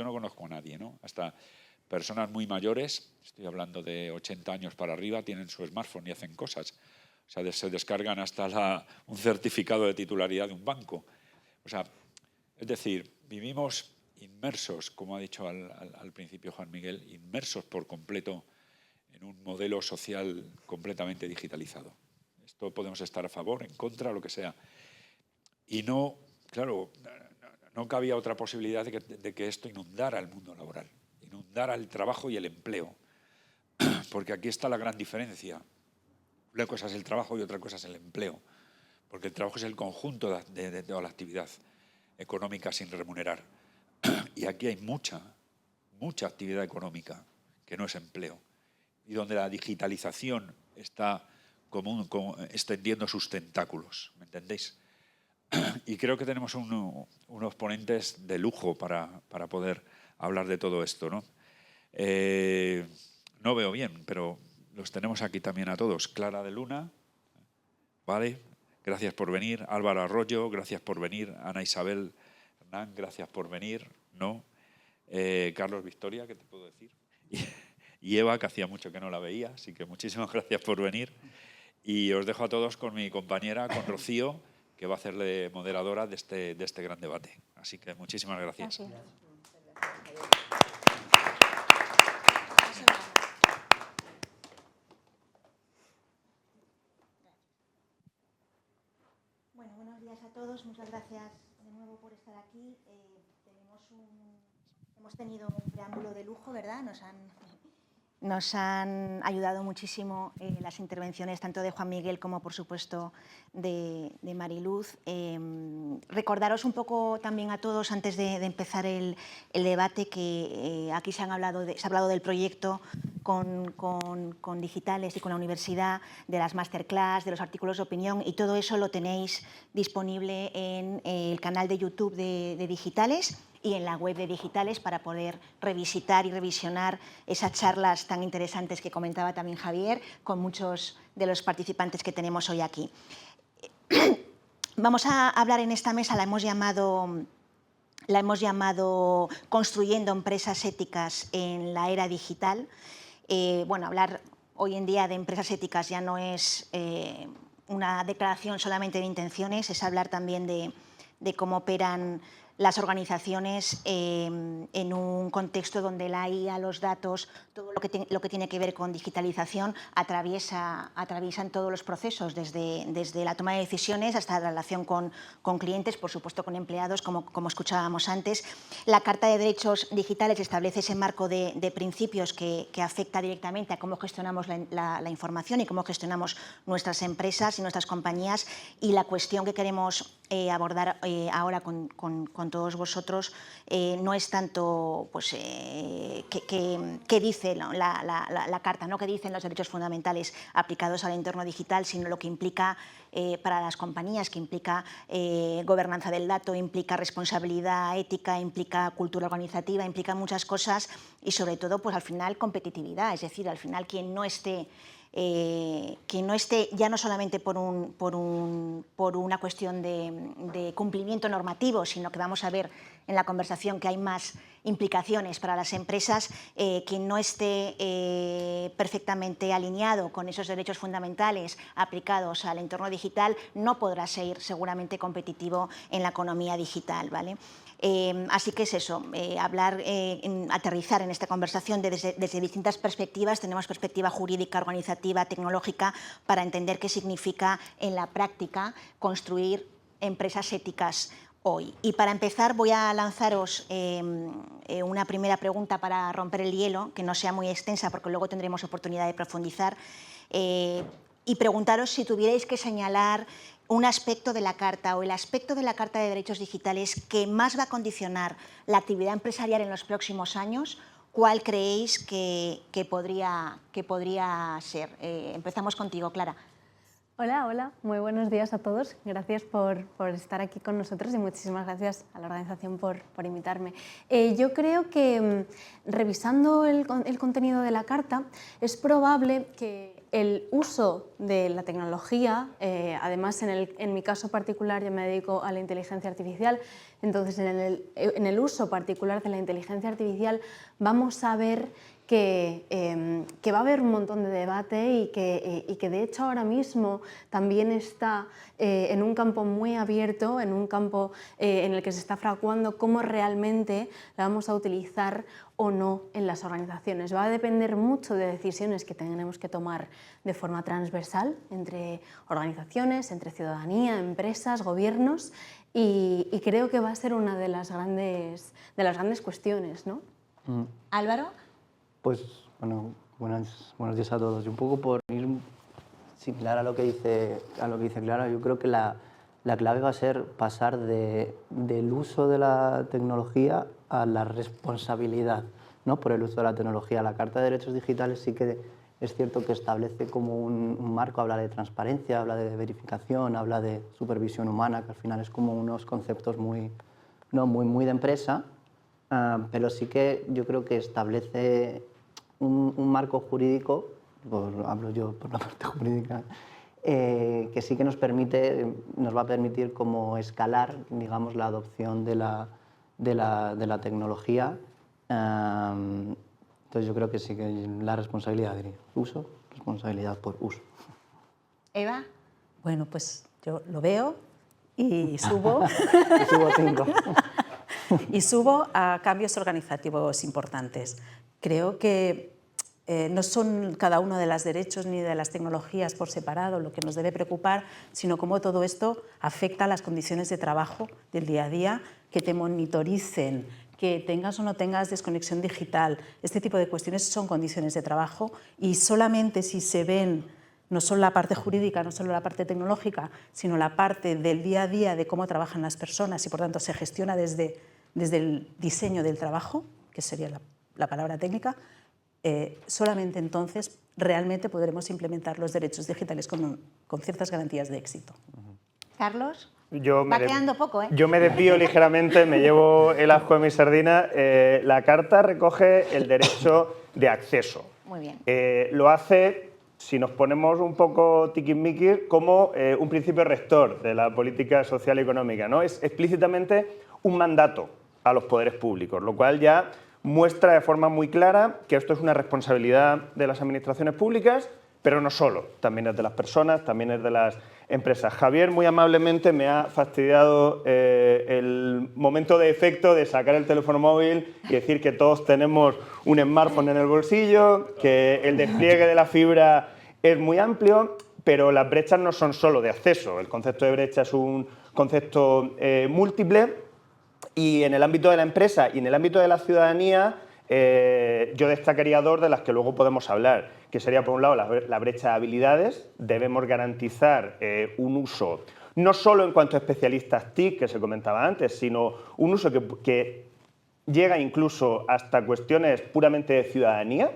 no conozco a nadie, ¿no? Hasta personas muy mayores, estoy hablando de 80 años para arriba, tienen su smartphone y hacen cosas. O sea, se descargan hasta un certificado de titularidad de un banco. O sea, es decir, vivimos inmersos, como ha dicho al principio Juan Miguel, inmersos por completo en un modelo social completamente digitalizado. Esto podemos estar a favor, en contra, lo que sea. Y no, claro, no cabía otra posibilidad de que esto inundara el mundo laboral, inundara el trabajo y el empleo. Porque aquí está la gran diferencia. Una cosa es el trabajo y otra cosa es el empleo. Porque el trabajo es el conjunto de toda la actividad económica sin remunerar. Y aquí hay mucha actividad económica que no es empleo. Y donde la digitalización está extendiendo sus tentáculos, ¿me entendéis? Y creo que tenemos unos ponentes de lujo para poder hablar de todo esto, ¿no? No veo bien, pero los tenemos aquí también a todos. Clara de Luna, ¿vale? Gracias por venir. Álvaro Arroyo, gracias por venir. Ana Isabel Hernán, gracias por venir. ¿No? Carlos Victoria, ¿qué te puedo decir? Y Eva, que hacía mucho que no la veía, así que muchísimas gracias por venir. Y os dejo a todos con mi compañera, con Rocío, que va a hacerle moderadora de este gran debate. Así que muchísimas gracias. Gracias. Bueno, buenos días a todos. Muchas gracias de nuevo por estar aquí. Hemos tenido un preámbulo de lujo, ¿verdad? Nos han ayudado muchísimo las intervenciones tanto de Juan Miguel como, por supuesto, de Mariluz. Recordaros un poco también a todos, antes de empezar el debate, que aquí se ha hablado del proyecto con Digitales y con la universidad, de las masterclass, de los artículos de opinión, y todo eso lo tenéis disponible en el canal de YouTube de Digitales y en la web de Digitales para poder revisitar y revisionar esas charlas tan interesantes que comentaba también Javier con muchos de los participantes que tenemos hoy aquí. Vamos a hablar en esta mesa, la hemos llamado Construyendo empresas éticas en la era digital. Bueno, hablar hoy en día de empresas éticas ya no es una declaración solamente de intenciones, es hablar también de cómo operan las organizaciones en un contexto donde la IA, los datos, todo lo que tiene que ver con digitalización atraviesan todos los procesos, desde la toma de decisiones hasta la relación con clientes, por supuesto con empleados, como escuchábamos antes. La Carta de Derechos Digitales establece ese marco de principios que afecta directamente a cómo gestionamos la información y cómo gestionamos nuestras empresas y nuestras compañías, y la cuestión que queremos abordar ahora con todos vosotros no es tanto pues, qué dice la Carta, no qué dicen los derechos fundamentales aplicados al entorno digital, sino lo que implica para las compañías, que implica gobernanza del dato, implica responsabilidad ética, implica cultura organizativa, implica muchas cosas, y sobre todo pues al final competitividad, es decir, al final quien no esté ya no solamente por una cuestión de cumplimiento normativo, sino que vamos a ver en la conversación que hay más implicaciones para las empresas, quien no esté perfectamente alineado con esos derechos fundamentales aplicados al entorno digital no podrá ser seguramente competitivo en la economía digital, ¿vale? Así que es eso, aterrizar en esta conversación desde distintas perspectivas. Tenemos perspectiva jurídica, organizativa, tecnológica, para entender qué significa en la práctica construir empresas éticas hoy. Y para empezar voy a lanzaros una primera pregunta para romper el hielo, que no sea muy extensa porque luego tendremos oportunidad de profundizar, y preguntaros si tuvierais que señalar un aspecto de la Carta o el aspecto de la Carta de Derechos Digitales que más va a condicionar la actividad empresarial en los próximos años, ¿cuál creéis que podría ser? Empezamos contigo, Clara. Hola, muy buenos días a todos. Gracias por estar aquí con nosotros y muchísimas gracias a la organización por invitarme. Yo creo que revisando el contenido de la Carta es probable que el uso de la tecnología, además en mi caso particular yo me dedico a la inteligencia artificial, entonces en el uso particular de la inteligencia artificial vamos a ver que va a haber un montón de debate y que de hecho ahora mismo también está en un campo muy abierto, en un campo en el que se está fraguando cómo realmente la vamos a utilizar o no en las organizaciones. Va a depender mucho de decisiones que tenemos que tomar de forma transversal entre organizaciones, entre ciudadanía, empresas, gobiernos, y creo que va a ser una de las grandes cuestiones, ¿no? Álvaro. Pues bueno, buenos días a todos. Y un poco por ir similar a lo que dice Clara, yo creo que la clave va a ser pasar del uso de la tecnología a la responsabilidad, ¿no?, por el uso de la tecnología. La Carta de Derechos Digitales sí que es cierto que establece como un marco, habla de transparencia, habla de verificación, habla de supervisión humana, que al final es como unos conceptos muy de empresa, pero sí que yo creo que establece un marco jurídico, hablo yo por la parte jurídica, que sí que nos va a permitir como escalar, digamos, la adopción de la tecnología. Entonces yo creo que sí que la responsabilidad, diría, uso, responsabilidad por uso. Eva. Bueno, pues yo lo veo y subo. Y subo 5. Y subo a cambios organizativos importantes. Creo que no son cada uno de los derechos ni de las tecnologías por separado lo que nos debe preocupar, sino cómo todo esto afecta a las condiciones de trabajo del día a día, que te monitoricen, que tengas o no tengas desconexión digital. Este tipo de cuestiones son condiciones de trabajo, y solamente si se ven no solo la parte jurídica, no solo la parte tecnológica, sino la parte del día a día de cómo trabajan las personas, y por tanto se gestiona desde el diseño del trabajo, que sería la palabra técnica, solamente entonces realmente podremos implementar los derechos digitales con ciertas garantías de éxito. Carlos. Va quedando poco, ¿eh? Yo me desvío ligeramente, me llevo el ajo de mi sardina. La Carta recoge el derecho de acceso. Muy bien. Lo hace, si nos ponemos un poco tiquismiquis, como un principio rector de la política social y económica, ¿no? Es explícitamente un mandato a los poderes públicos, lo cual ya muestra de forma muy clara que esto es una responsabilidad de las administraciones públicas, pero no solo, también es de las personas, también es de las empresas. Javier muy amablemente me ha fastidiado el momento de efecto de sacar el teléfono móvil y decir que todos tenemos un smartphone en el bolsillo, que el despliegue de la fibra es muy amplio, pero las brechas no son solo de acceso. El concepto de brecha es un concepto múltiple y en el ámbito de la empresa y en el ámbito de la ciudadanía yo destacaría dos de las que luego podemos hablar, que sería por un lado la brecha de habilidades. Debemos garantizar un uso, no solo en cuanto a especialistas TIC, que se comentaba antes, sino un uso que llega incluso hasta cuestiones puramente de ciudadanía.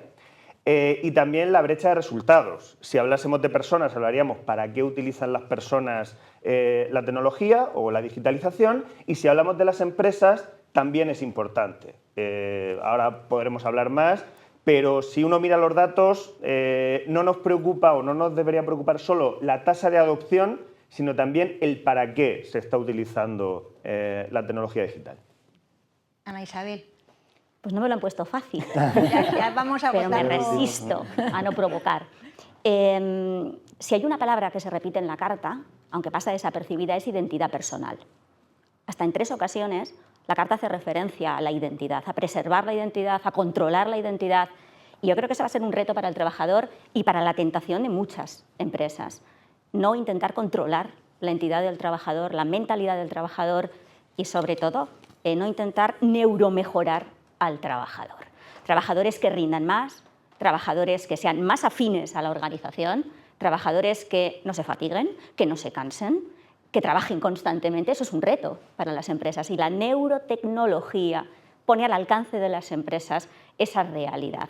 Y también la brecha de resultados. Si hablásemos de personas, hablaríamos para qué utilizan las personas la tecnología o la digitalización, y si hablamos de las empresas, también es importante. Ahora podremos hablar más, pero si uno mira los datos, no nos preocupa o no nos debería preocupar solo la tasa de adopción, sino también el para qué se está utilizando la tecnología digital. Ana Isabel. Pues no me lo han puesto fácil, Ya vamos a pero me votarlo. resisto a no provocar. Si hay una palabra que se repite en la carta, aunque pasa desapercibida, es identidad personal. Hasta en 3 ocasiones la carta hace referencia a la identidad, a preservar la identidad, a controlar la identidad. Y yo creo que ese va a ser un reto para el trabajador y para la tentación de muchas empresas. No intentar controlar la entidad del trabajador, la mentalidad del trabajador y, sobre todo, no intentar neuromejorar al trabajador. Trabajadores que rindan más, trabajadores que sean más afines a la organización, trabajadores que no se fatiguen, que no se cansen, que trabajen constantemente. Eso es un reto para las empresas y la neurotecnología pone al alcance de las empresas esa realidad.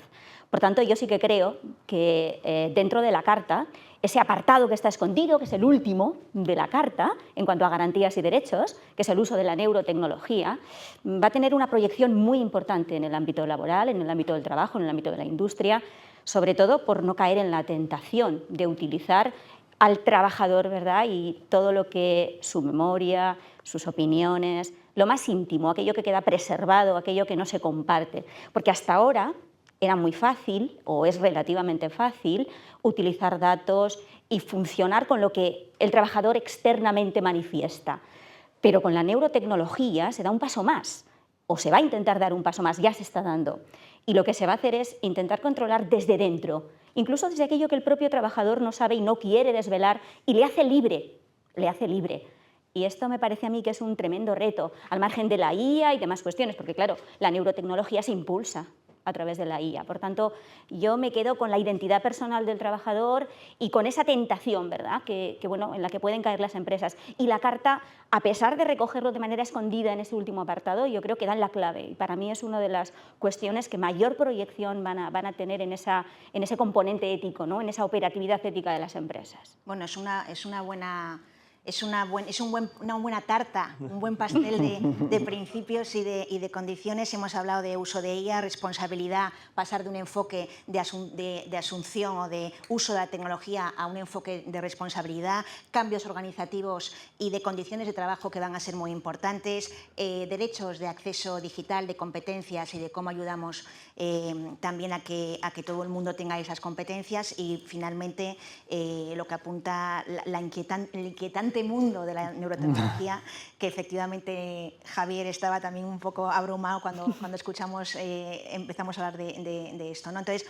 Por tanto, yo sí que creo que dentro de la Carta, ese apartado que está escondido, que es el último de la Carta en cuanto a garantías y derechos, que es el uso de la neurotecnología, va a tener una proyección muy importante en el ámbito laboral, en el ámbito del trabajo, en el ámbito de la industria, sobre todo por no caer en la tentación de utilizar al trabajador, ¿verdad? Y todo lo que su memoria, sus opiniones, lo más íntimo, aquello que queda preservado, aquello que no se comparte. Porque hasta ahora era muy fácil, o es relativamente fácil, utilizar datos y funcionar con lo que el trabajador externamente manifiesta. Pero con la neurotecnología se da un paso más, o se va a intentar dar un paso más, ya se está dando. Y lo que se va a hacer es intentar controlar desde dentro, incluso desde aquello que el propio trabajador no sabe y no quiere desvelar, y le hace libre, le hace libre. Y esto me parece a mí que es un tremendo reto, al margen de la IA y demás cuestiones, porque claro, la neurotecnología se impulsa a través de la IA. Por tanto, yo me quedo con la identidad personal del trabajador y con esa tentación, ¿verdad?, bueno, en la que pueden caer las empresas. Y la Carta, a pesar de recogerlo de manera escondida en ese último apartado, yo creo que dan la clave. Y para mí es una de las cuestiones que mayor proyección van a tener en ese componente ético, ¿no?, en esa operatividad ética de las empresas. Bueno, es una buena tarta, un buen pastel de principios y de condiciones. Hemos hablado de uso de IA, responsabilidad, pasar de un enfoque de asunción o de uso de la tecnología a un enfoque de responsabilidad, cambios organizativos y de condiciones de trabajo que van a ser muy importantes, derechos de acceso digital, de competencias y de cómo ayudamos también a que todo el mundo tenga esas competencias y finalmente lo que apunta el inquietante mundo de la neurotecnología, que efectivamente Javier estaba también un poco abrumado cuando empezamos a hablar de esto, ¿no? Entonces,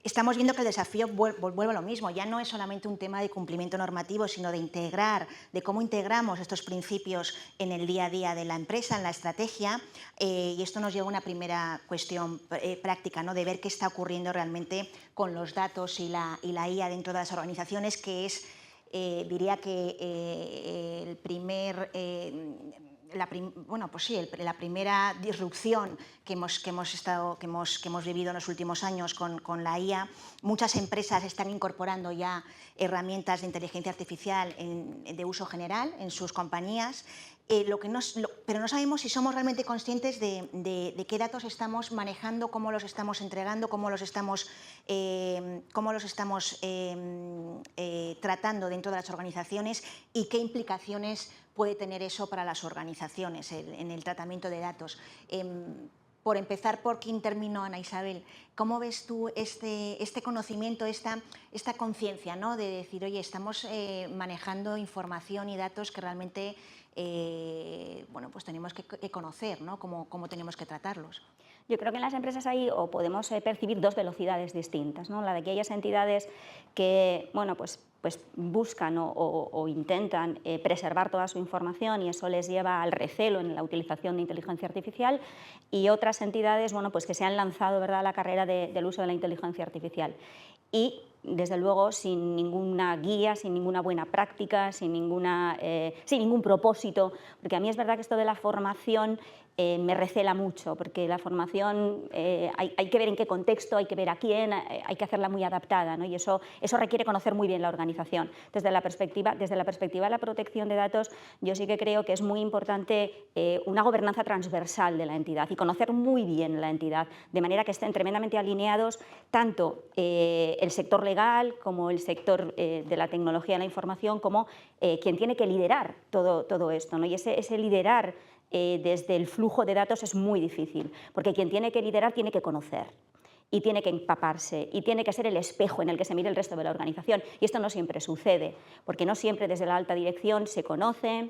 estamos viendo que el desafío vuelve a lo mismo, ya no es solamente un tema de cumplimiento normativo, sino de cómo integramos estos principios en el día a día de la empresa, en la estrategia, y esto nos lleva a una primera cuestión práctica, ¿no?, de ver qué está ocurriendo realmente con los datos y la IA dentro de las organizaciones, que es, diría que la primera disrupción que hemos vivido en los últimos años con la IA. Muchas empresas están incorporando ya herramientas de inteligencia artificial de uso general en sus compañías, pero no sabemos si somos realmente conscientes de qué datos estamos manejando, cómo los estamos entregando, cómo los estamos tratando dentro de las organizaciones y qué implicaciones puede tener eso para las organizaciones en el tratamiento de datos. por empezar por quién terminó, Ana Isabel, ¿cómo ves tú este conocimiento, esta conciencia, ¿no? De decir, oye, estamos manejando información y datos que realmente bueno, pues tenemos que conocer, ¿no? Cómo tenemos que tratarlos? Yo creo que en las empresas ahí o podemos percibir dos velocidades distintas, ¿no? La de aquellas entidades que, bueno, pues buscan o intentan preservar toda su información y eso les lleva al recelo en la utilización de inteligencia artificial, y otras entidades, bueno, pues que se han lanzado, ¿verdad?, a la carrera del uso de la inteligencia artificial. Y, desde luego, sin ninguna guía, sin ninguna buena práctica, sin ningún propósito, porque a mí es verdad que esto de la formación me recela mucho, porque la formación hay que ver en qué contexto, hay que ver a quién, hay que hacerla muy adaptada, ¿no? Y eso requiere conocer muy bien la organización. Desde la perspectiva de la protección de datos, yo sí que creo que es muy importante una gobernanza transversal de la entidad y conocer muy bien la entidad, de manera que estén tremendamente alineados tanto el sector legal como el sector de la tecnología de la información, como quien tiene que liderar todo esto, ¿no? Y ese liderar desde el flujo de datos es muy difícil, porque quien tiene que liderar tiene que conocer y tiene que empaparse y tiene que ser el espejo en el que se mire el resto de la organización, y esto no siempre sucede, porque no siempre desde la alta dirección se conoce,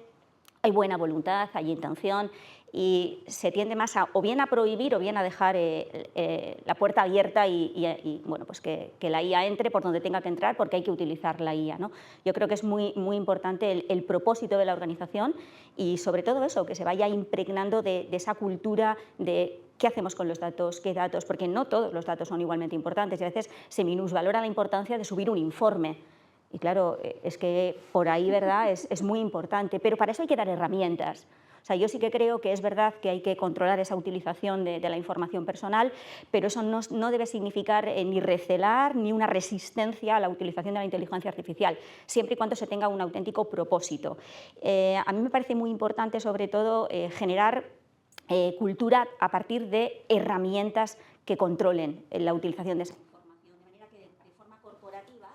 hay buena voluntad, hay intención, y se tiende más o bien a prohibir o bien a dejar la puerta abierta y bueno, pues que la IA entre por donde tenga que entrar, porque hay que utilizar la IA, ¿no? Yo creo que es muy importante el propósito de la organización y sobre todo eso, que se vaya impregnando de esa cultura de qué hacemos con los datos, qué datos, porque no todos los datos son igualmente importantes y a veces se minusvalora la importancia de subir un informe. Y claro, es que por ahí, ¿verdad?, es muy importante, pero para eso hay que dar herramientas. O sea, yo sí que creo que es verdad que hay que controlar esa utilización de la información personal, pero eso no debe significar ni recelar ni una resistencia a la utilización de la inteligencia artificial, siempre y cuando se tenga un auténtico propósito. A mí me parece muy importante, sobre todo, generar cultura a partir de herramientas que controlen la utilización de esa información, de manera que de forma corporativa,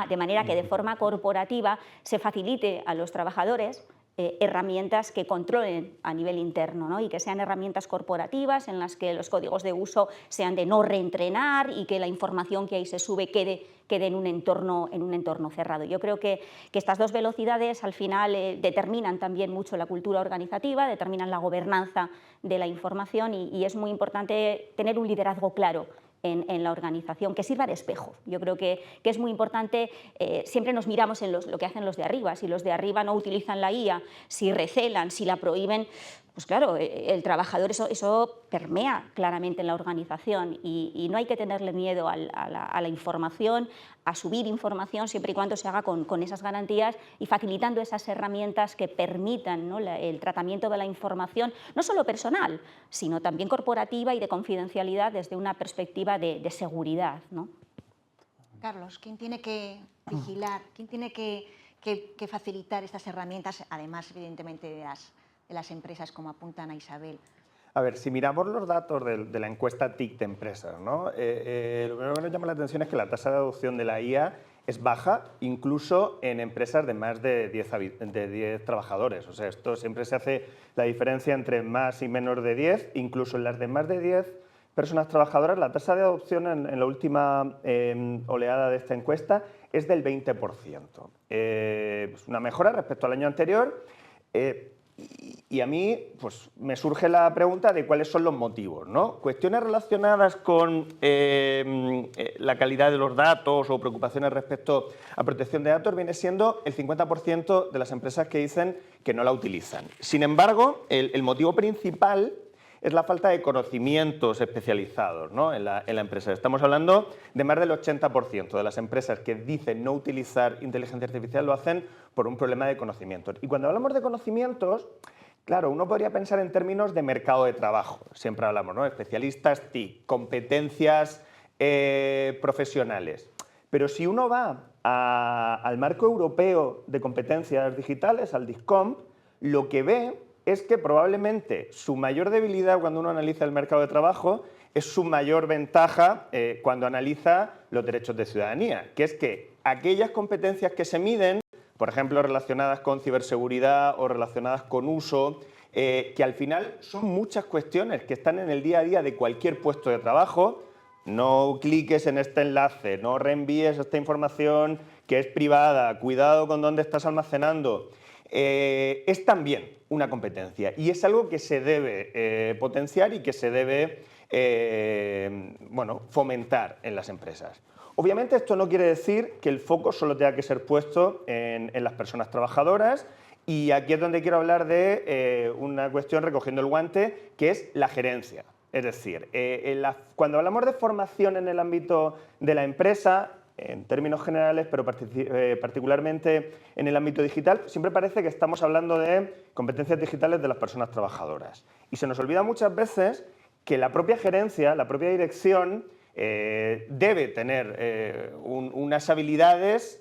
de manera que de forma corporativa se facilite a los trabajadores herramientas que controlen a nivel interno, ¿no? Y que sean herramientas corporativas en las que los códigos de uso sean de no reentrenar y que la información que ahí se sube quede en un entorno cerrado. Yo creo que estas dos velocidades al final determinan también mucho la cultura organizativa, determinan la gobernanza de la información y es muy importante tener un liderazgo claro en la organización, que sirva de espejo. Yo creo que es muy importante, siempre nos miramos en lo que hacen los de arriba, si los de arriba no utilizan la IA, si recelan, si la prohíben, pues claro, el trabajador eso permea claramente en la organización y no hay que tenerle miedo a la información, a subir información, siempre y cuando se haga con esas garantías y facilitando esas herramientas que permitan, ¿no?, el tratamiento de la información, no solo personal, sino también corporativa y de confidencialidad desde una perspectiva de seguridad, ¿no? Carlos, ¿quién tiene que vigilar, quién tiene que facilitar estas herramientas, además, evidentemente, de las empresas, como apunta Ana Isabel? A ver, si miramos los datos de la encuesta TIC de empresas, ¿no? Lo primero que nos llama la atención es que la tasa de adopción de la IA es baja, incluso en empresas de más de 10 trabajadores. O sea, esto siempre se hace la diferencia entre más y menos de 10, incluso en las de más de 10 personas trabajadoras, la tasa de adopción en la última oleada de esta encuesta es del 20%. Es una mejora respecto al año anterior. Y a mí pues, me surge la pregunta de cuáles son los motivos, ¿no? Cuestiones relacionadas con la calidad de los datos o preocupaciones respecto a protección de datos viene siendo el 50% de las empresas que dicen que no la utilizan. Sin embargo, el motivo principal es la falta de conocimientos especializados, ¿no?, en la empresa. Estamos hablando de más del 80% de las empresas que dicen no utilizar inteligencia artificial lo hacen por un problema de conocimientos. Y cuando hablamos de conocimientos, claro, uno podría pensar en términos de mercado de trabajo. Siempre hablamos, ¿no?, especialistas TIC, competencias profesionales. Pero si uno va al marco europeo de competencias digitales, al DISCOM, lo que ve es que probablemente su mayor debilidad cuando uno analiza el mercado de trabajo es su mayor ventaja cuando analiza los derechos de ciudadanía, que es que aquellas competencias que se miden, por ejemplo, relacionadas con ciberseguridad o relacionadas con uso que al final son muchas cuestiones que están en el día a día de cualquier puesto de trabajo. No cliques en este enlace, no reenvíes esta información que es privada, cuidado con dónde estás almacenando. Es también una competencia y es algo que se debe potenciar y que se debe fomentar en las empresas. Obviamente esto no quiere decir que el foco solo tenga que ser puesto en las personas trabajadoras, y aquí es donde quiero hablar de una cuestión recogiendo el guante, que es la gerencia. Es decir, cuando hablamos de formación en el ámbito de la empresa, en términos generales, pero particularmente en el ámbito digital, siempre parece que estamos hablando de competencias digitales de las personas trabajadoras. Y se nos olvida muchas veces que la propia gerencia, la propia dirección, debe tener unas habilidades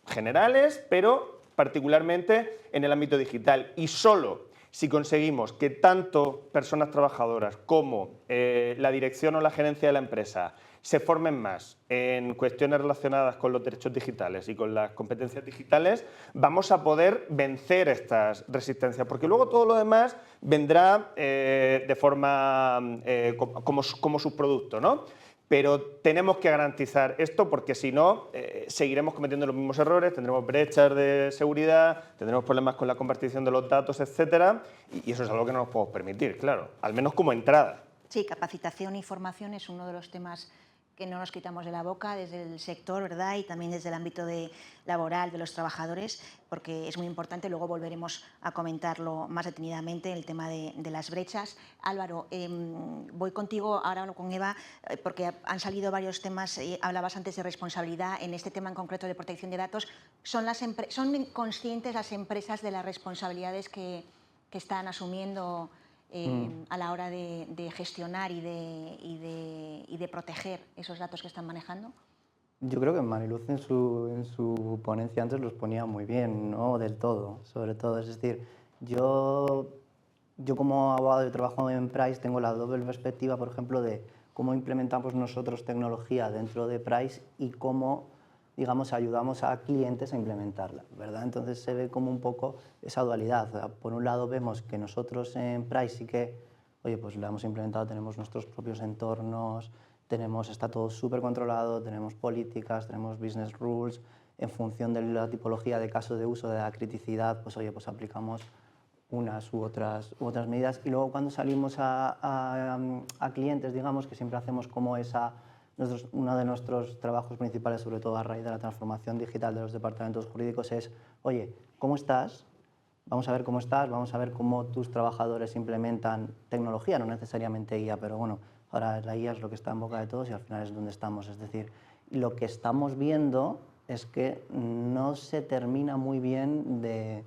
generales, pero particularmente en el ámbito digital. Y solo si conseguimos que tanto personas trabajadoras como la dirección o la gerencia de la empresa se formen más en cuestiones relacionadas con los derechos digitales y con las competencias digitales, vamos a poder vencer estas resistencias, porque luego todo lo demás vendrá de forma como subproducto, ¿no? Pero tenemos que garantizar esto, porque si no, seguiremos cometiendo los mismos errores, tendremos brechas de seguridad, tendremos problemas con la compartición de los datos, etcétera, y eso es algo que no nos podemos permitir, claro, al menos como entrada. Sí, capacitación y formación es uno de los temas que no nos quitamos de la boca desde el sector, ¿verdad? Y también desde el ámbito laboral de los trabajadores, porque es muy importante. Luego volveremos a comentarlo más detenidamente, el tema de las brechas. Álvaro, voy contigo, ahora hablo con Eva, porque han salido varios temas. Hablabas antes de responsabilidad, en este tema en concreto de protección de datos. ¿Son conscientes las empresas de las responsabilidades que están asumiendo a la hora de gestionar y de proteger esos datos que están manejando? Yo creo que Mariluz en su ponencia antes los ponía muy bien, no del todo, sobre todo. Es decir, yo como abogado de trabajo en Price tengo la doble perspectiva, por ejemplo, de cómo implementamos nosotros tecnología dentro de Price y cómo, digamos, ayudamos a clientes a implementarla, ¿verdad? Entonces se ve como un poco esa dualidad. Por un lado vemos que nosotros en Price sí que, oye, pues la hemos implementado, tenemos nuestros propios entornos, está todo súper controlado, tenemos políticas, tenemos business rules, en función de la tipología de caso de uso, de la criticidad, pues oye, pues aplicamos unas u otras medidas. Y luego cuando salimos a clientes, digamos, que siempre hacemos como uno de nuestros trabajos principales, sobre todo a raíz de la transformación digital de los departamentos jurídicos, es, oye, ¿cómo estás? Vamos a ver cómo estás, vamos a ver cómo tus trabajadores implementan tecnología, no necesariamente IA, pero bueno, ahora la IA es lo que está en boca de todos y al final es donde estamos. Es decir, lo que estamos viendo es que no se termina muy bien de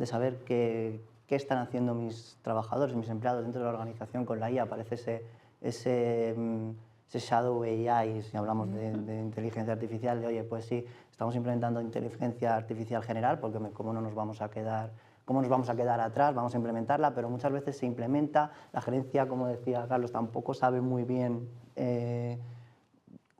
saber qué están haciendo mis trabajadores, mis empleados dentro de la organización con la IA. Aparece ese shadow AI, si hablamos de inteligencia artificial, de oye, pues sí, estamos implementando inteligencia artificial general, porque ¿cómo nos vamos a quedar atrás? Vamos a implementarla, pero muchas veces se implementa, la gerencia, como decía Carlos, tampoco sabe muy bien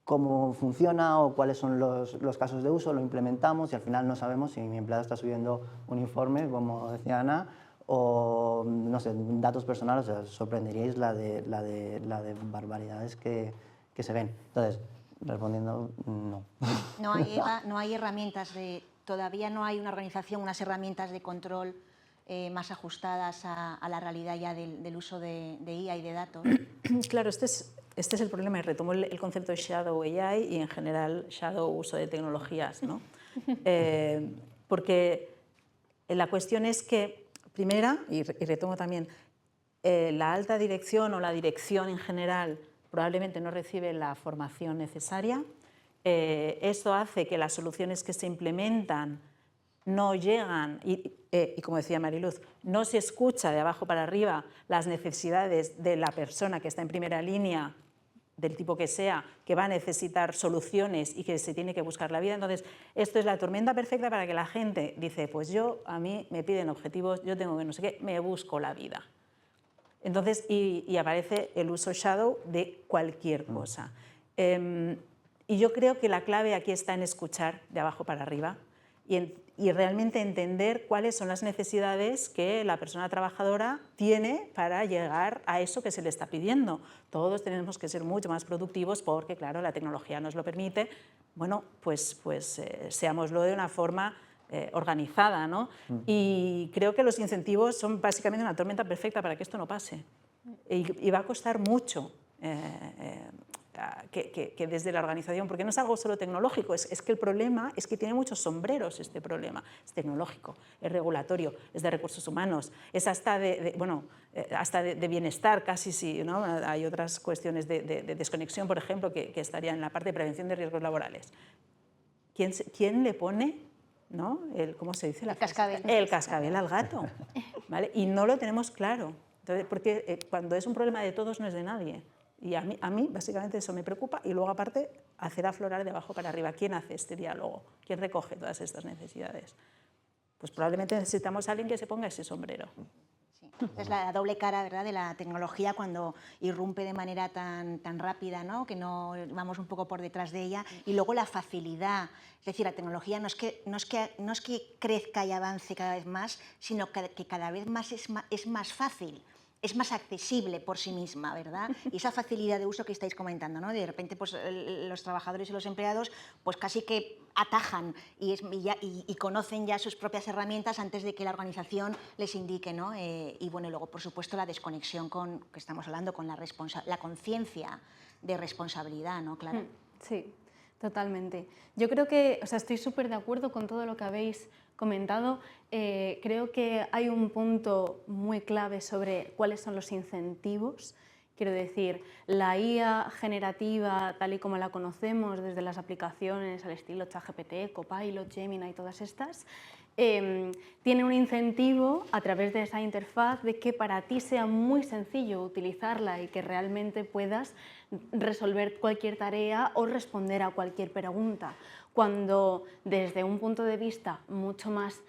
cómo funciona o cuáles son los casos de uso, lo implementamos y al final no sabemos si mi empleado está subiendo un informe, como decía Ana, o no sé, datos personales. O sea, sorprenderíais la de barbaridades que se ven. Entonces, respondiendo, no. No hay herramientas todavía no hay una organización, unas herramientas de control más ajustadas a la realidad ya del uso de IA y de datos. Claro, este es el problema, y retomo el concepto de Shadow AI y en general Shadow uso de tecnologías, ¿no? Porque la cuestión es que, primera, y retomo también, la alta dirección o la dirección en general probablemente no recibe la formación necesaria. Esto hace que las soluciones que se implementan no llegan, y como decía Mariluz, no se escucha de abajo para arriba las necesidades de la persona que está en primera línea, del tipo que sea, que va a necesitar soluciones y que se tiene que buscar la vida. Entonces, esto es la tormenta perfecta para que la gente dice, pues a mí me piden objetivos, yo tengo que no sé qué, me busco la vida. Entonces, y aparece el uso shadow de cualquier cosa. Y yo creo que la clave aquí está en escuchar de abajo para arriba y realmente entender cuáles son las necesidades que la persona trabajadora tiene para llegar a eso que se le está pidiendo. Todos tenemos que ser mucho más productivos porque, claro, la tecnología nos lo permite. Bueno, pues seámoslo de una forma organizada, ¿no? Y creo que los incentivos son básicamente una tormenta perfecta para que esto no pase. Y va a costar mucho que desde la organización, porque no es algo solo tecnológico, es que el problema es que tiene muchos sombreros este problema. Es tecnológico, es regulatorio, es de recursos humanos, es hasta hasta de bienestar casi, sí, ¿no? Hay otras cuestiones de desconexión, por ejemplo, que estarían en la parte de prevención de riesgos laborales. ¿Quién le pone, ¿no? ¿Cómo se dice? El cascabel al gato, ¿vale? Y no lo tenemos claro. Entonces, porque cuando es un problema de todos no es de nadie. Y a mí básicamente eso me preocupa y luego aparte hacer aflorar de abajo para arriba. ¿Quién hace este diálogo? ¿Quién recoge todas estas necesidades? Pues probablemente necesitamos a alguien que se ponga ese sombrero. Sí. Es la doble cara, ¿verdad?, de la tecnología cuando irrumpe de manera tan rápida, ¿no?, que no vamos un poco por detrás de ella, y luego la facilidad. Es decir, la tecnología no es que crezca y avance cada vez más, sino que cada vez más es más fácil. Es más accesible por sí misma, ¿verdad? Y esa facilidad de uso que estáis comentando, ¿no? De repente, pues, los trabajadores y los empleados pues casi que atajan y conocen ya sus propias herramientas antes de que la organización les indique, ¿no? Y bueno, luego, por supuesto, la desconexión que estamos hablando, con la conciencia de responsabilidad, ¿no, Clara? Sí, totalmente. Yo creo que, o sea, estoy súper de acuerdo con todo lo que habéis comentado. Creo que hay un punto muy clave sobre cuáles son los incentivos. Quiero decir, la IA generativa, tal y como la conocemos desde las aplicaciones al estilo ChatGPT, Copilot, Gemini y todas estas, tiene un incentivo a través de esa interfaz de que para ti sea muy sencillo utilizarla y que realmente puedas resolver cualquier tarea o responder a cualquier pregunta. Cuando desde un punto de vista mucho más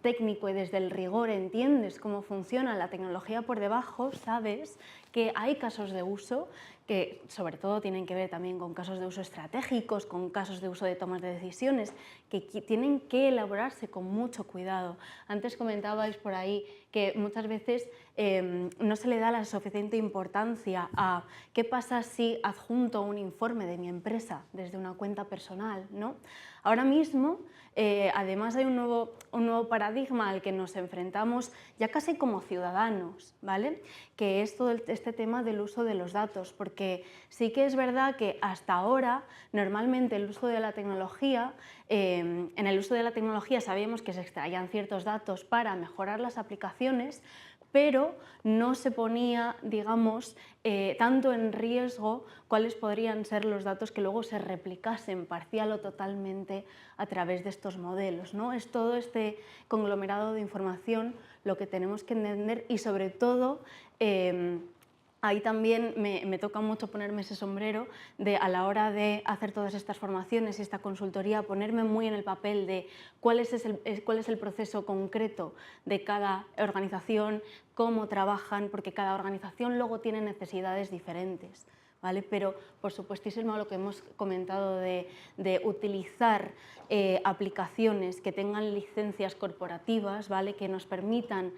técnico y desde el rigor entiendes cómo funciona la tecnología por debajo, sabes que hay casos de uso que sobre todo tienen que ver también con casos de uso estratégicos, con casos de uso de tomas de decisiones, que tienen que elaborarse con mucho cuidado. Antes comentabais por ahí que muchas veces no se le da la suficiente importancia a qué pasa si adjunto un informe de mi empresa desde una cuenta personal, ¿no? Ahora mismo, además hay un nuevo paradigma al que nos enfrentamos ya casi como ciudadanos, ¿vale? Que es todo este tema del uso de los datos, porque sí que es verdad que hasta ahora normalmente el uso de la tecnología, en el uso de la tecnología sabíamos que se extraían ciertos datos para mejorar las aplicaciones, pero no se ponía, digamos, tanto en riesgo cuáles podrían ser los datos que luego se replicasen parcial o totalmente a través de estos modelos, ¿no? Es todo este conglomerado de información lo que tenemos que entender y sobre todo ahí también me toca mucho ponerme ese sombrero de, a la hora de hacer todas estas formaciones y esta consultoría, ponerme muy en el papel de cuál es el proceso concreto de cada organización, cómo trabajan, porque cada organización luego tiene necesidades diferentes, ¿vale? Pero, por supuestísimo, lo que hemos comentado de utilizar aplicaciones que tengan licencias corporativas, ¿vale?, que nos permitan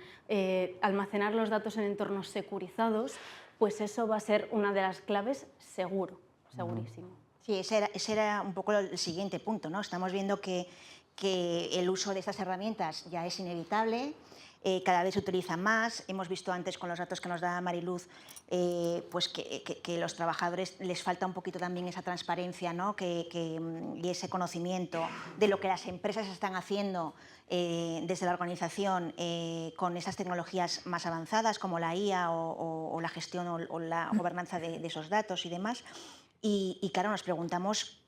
almacenar los datos en entornos securizados, pues eso va a ser una de las claves seguro, segurísimo. Sí, ese era un poco el siguiente punto, ¿no? Estamos viendo que el uso de estas herramientas ya es inevitable, cada vez se utilizan más. Hemos visto antes con los datos que nos da Mariluz pues que los trabajadores les falta un poquito también esa transparencia, ¿no? Y ese conocimiento de lo que las empresas están haciendo desde la organización con esas tecnologías más avanzadas como la IA o la gestión o la gobernanza de esos datos y demás. Y claro, nos preguntamos,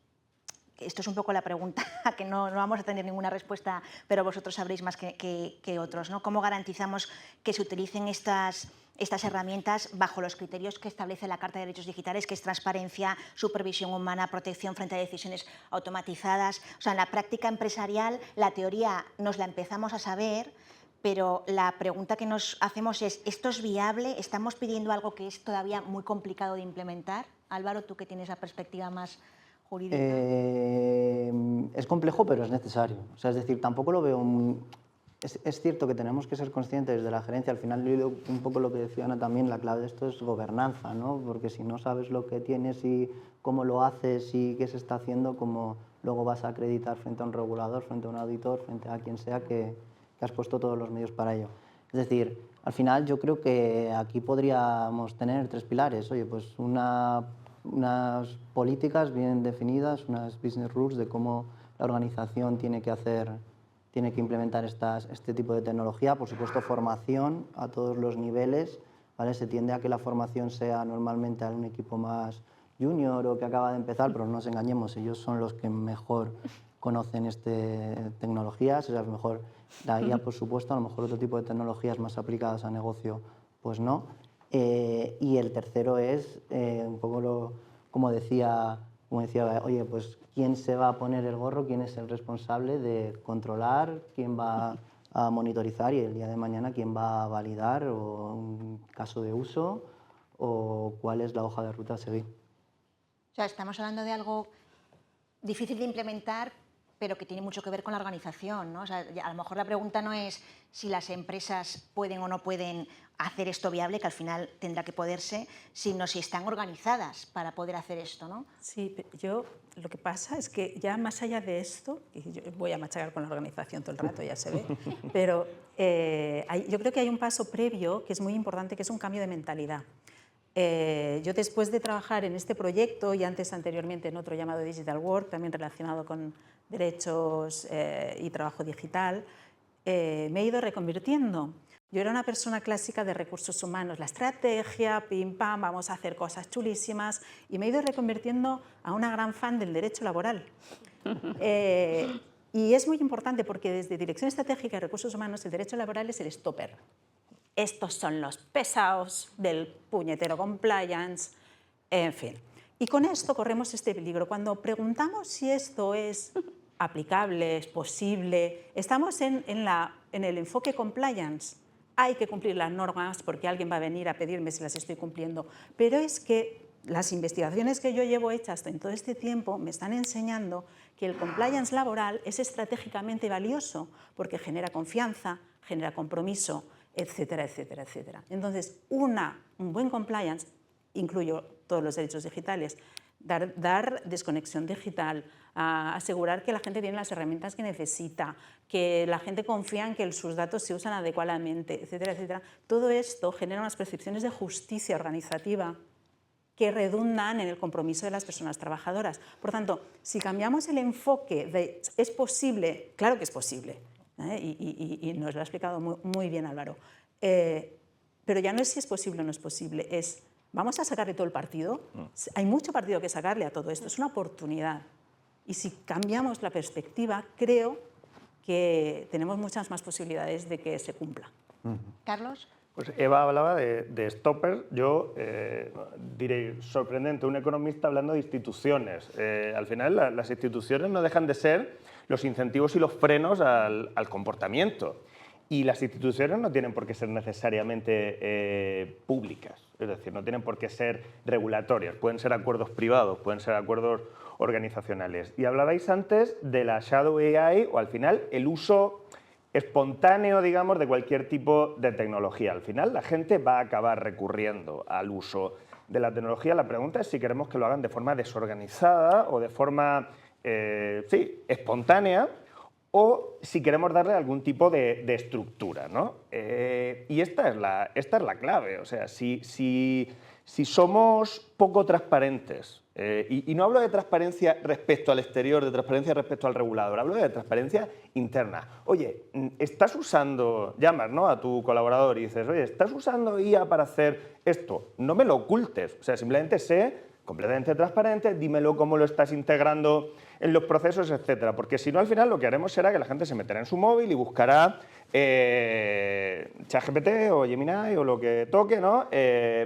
esto es un poco la pregunta que no vamos a tener ninguna respuesta, pero vosotros sabréis más que otros, ¿no? ¿Cómo garantizamos que se utilicen estas herramientas bajo los criterios que establece la Carta de Derechos Digitales, que es transparencia, supervisión humana, protección frente a decisiones automatizadas? O sea, en la práctica empresarial la teoría nos la empezamos a saber, pero la pregunta que nos hacemos es, ¿esto es viable? ¿Estamos pidiendo algo que es todavía muy complicado de implementar? Álvaro, tú que tienes la perspectiva más jurídica? Es complejo, pero es necesario. O sea, es decir, tampoco lo veo... Es cierto que tenemos que ser conscientes de la gerencia. Al final, un poco lo que decía Ana también, la clave de esto es gobernanza, ¿no? Porque si no sabes lo que tienes y cómo lo haces y qué se está haciendo, como luego vas a acreditar frente a un regulador, frente a un auditor, frente a quien sea que has puesto todos los medios para ello. Es decir, al final yo creo que aquí podríamos tener 3 pilares. Oye, pues unas políticas bien definidas, unas business rules de cómo la organización tiene que implementar este tipo de tecnología. Por supuesto, formación a todos los niveles, ¿vale? Se tiende a que la formación sea normalmente a un equipo más junior o que acaba de empezar, pero no nos engañemos, ellos son los que mejor conocen tecnologías, o sea, mejor la IA, por supuesto, a lo mejor otro tipo de tecnologías más aplicadas a negocio, pues no. Y el tercero es un poco como decía, oye, pues quién se va a poner el gorro, quién es el responsable de controlar, quién va a monitorizar y el día de mañana quién va a validar o un caso de uso o cuál es la hoja de ruta a seguir. O sea, estamos hablando de algo difícil de implementar, pero que tiene mucho que ver con la organización, ¿no? O sea, a lo mejor la pregunta no es si las empresas pueden o no pueden hacer esto viable, que al final tendrá que poderse, sino si están organizadas para poder hacer esto, ¿no? Sí, lo que pasa es que ya más allá de esto, y yo voy a machacar con la organización todo el rato, ya se ve, pero yo creo que hay un paso previo que es muy importante, que es un cambio de mentalidad. Yo después de trabajar en este proyecto y anteriormente en otro llamado Digital Work, también relacionado con derechos y trabajo digital, me he ido reconvirtiendo. Yo era una persona clásica de recursos humanos, la estrategia, pim pam, vamos a hacer cosas chulísimas, y me he ido reconvirtiendo a una gran fan del derecho laboral. Y es muy importante porque desde Dirección Estratégica de Recursos Humanos el derecho laboral es el stopper. Estos son los pesados del puñetero compliance, en fin. Y con esto corremos este peligro. Cuando preguntamos si esto es aplicable, es posible, estamos en el enfoque compliance. Hay que cumplir las normas porque alguien va a venir a pedirme si las estoy cumpliendo. Pero es que las investigaciones que yo llevo hechas en todo este tiempo me están enseñando que el compliance laboral es estratégicamente valioso porque genera confianza, genera compromiso, etcétera, etcétera, etcétera. Entonces, un buen compliance, incluyo todos los derechos digitales, dar desconexión digital, asegurar que la gente tiene las herramientas que necesita, que la gente confía en que sus datos se usan adecuadamente, etcétera, etcétera. Todo esto genera unas percepciones de justicia organizativa que redundan en el compromiso de las personas trabajadoras. Por tanto, si cambiamos el enfoque de ¿es posible? Claro que es posible, y nos lo ha explicado muy bien Álvaro, pero ya no es si es posible o no es posible, es ¿vamos a sacarle todo el partido? Hay mucho partido que sacarle a todo esto, es una oportunidad. Y si cambiamos la perspectiva, creo que tenemos muchas más posibilidades de que se cumpla. Carlos. Pues Eva hablaba de stoppers. Yo diré, sorprendente, un economista hablando de instituciones. Al final, las instituciones no dejan de ser los incentivos y los frenos al comportamiento. Y las instituciones no tienen por qué ser necesariamente públicas, es decir, no tienen por qué ser regulatorias, pueden ser acuerdos privados, pueden ser acuerdos organizacionales. Y hablabais antes de la Shadow AI, o al final el uso espontáneo, digamos, de cualquier tipo de tecnología. Al final la gente va a acabar recurriendo al uso de la tecnología. La pregunta es si queremos que lo hagan de forma desorganizada o de forma, espontánea, o si queremos darle algún tipo de estructura, ¿no? Y esta es la clave. O sea, si somos poco transparentes, y no hablo de transparencia respecto al exterior, de transparencia respecto al regulador, hablo de transparencia interna. Oye, estás usando, llamas, ¿no?, a tu colaborador y dices, oye, ¿estás usando IA para hacer esto? No me lo ocultes, o sea, simplemente sé completamente transparente, dímelo cómo lo estás integrando en los procesos, etcétera. Porque si no, al final lo que haremos será que la gente se meterá en su móvil y buscará ChatGPT o Gemini o lo que toque, ¿no?,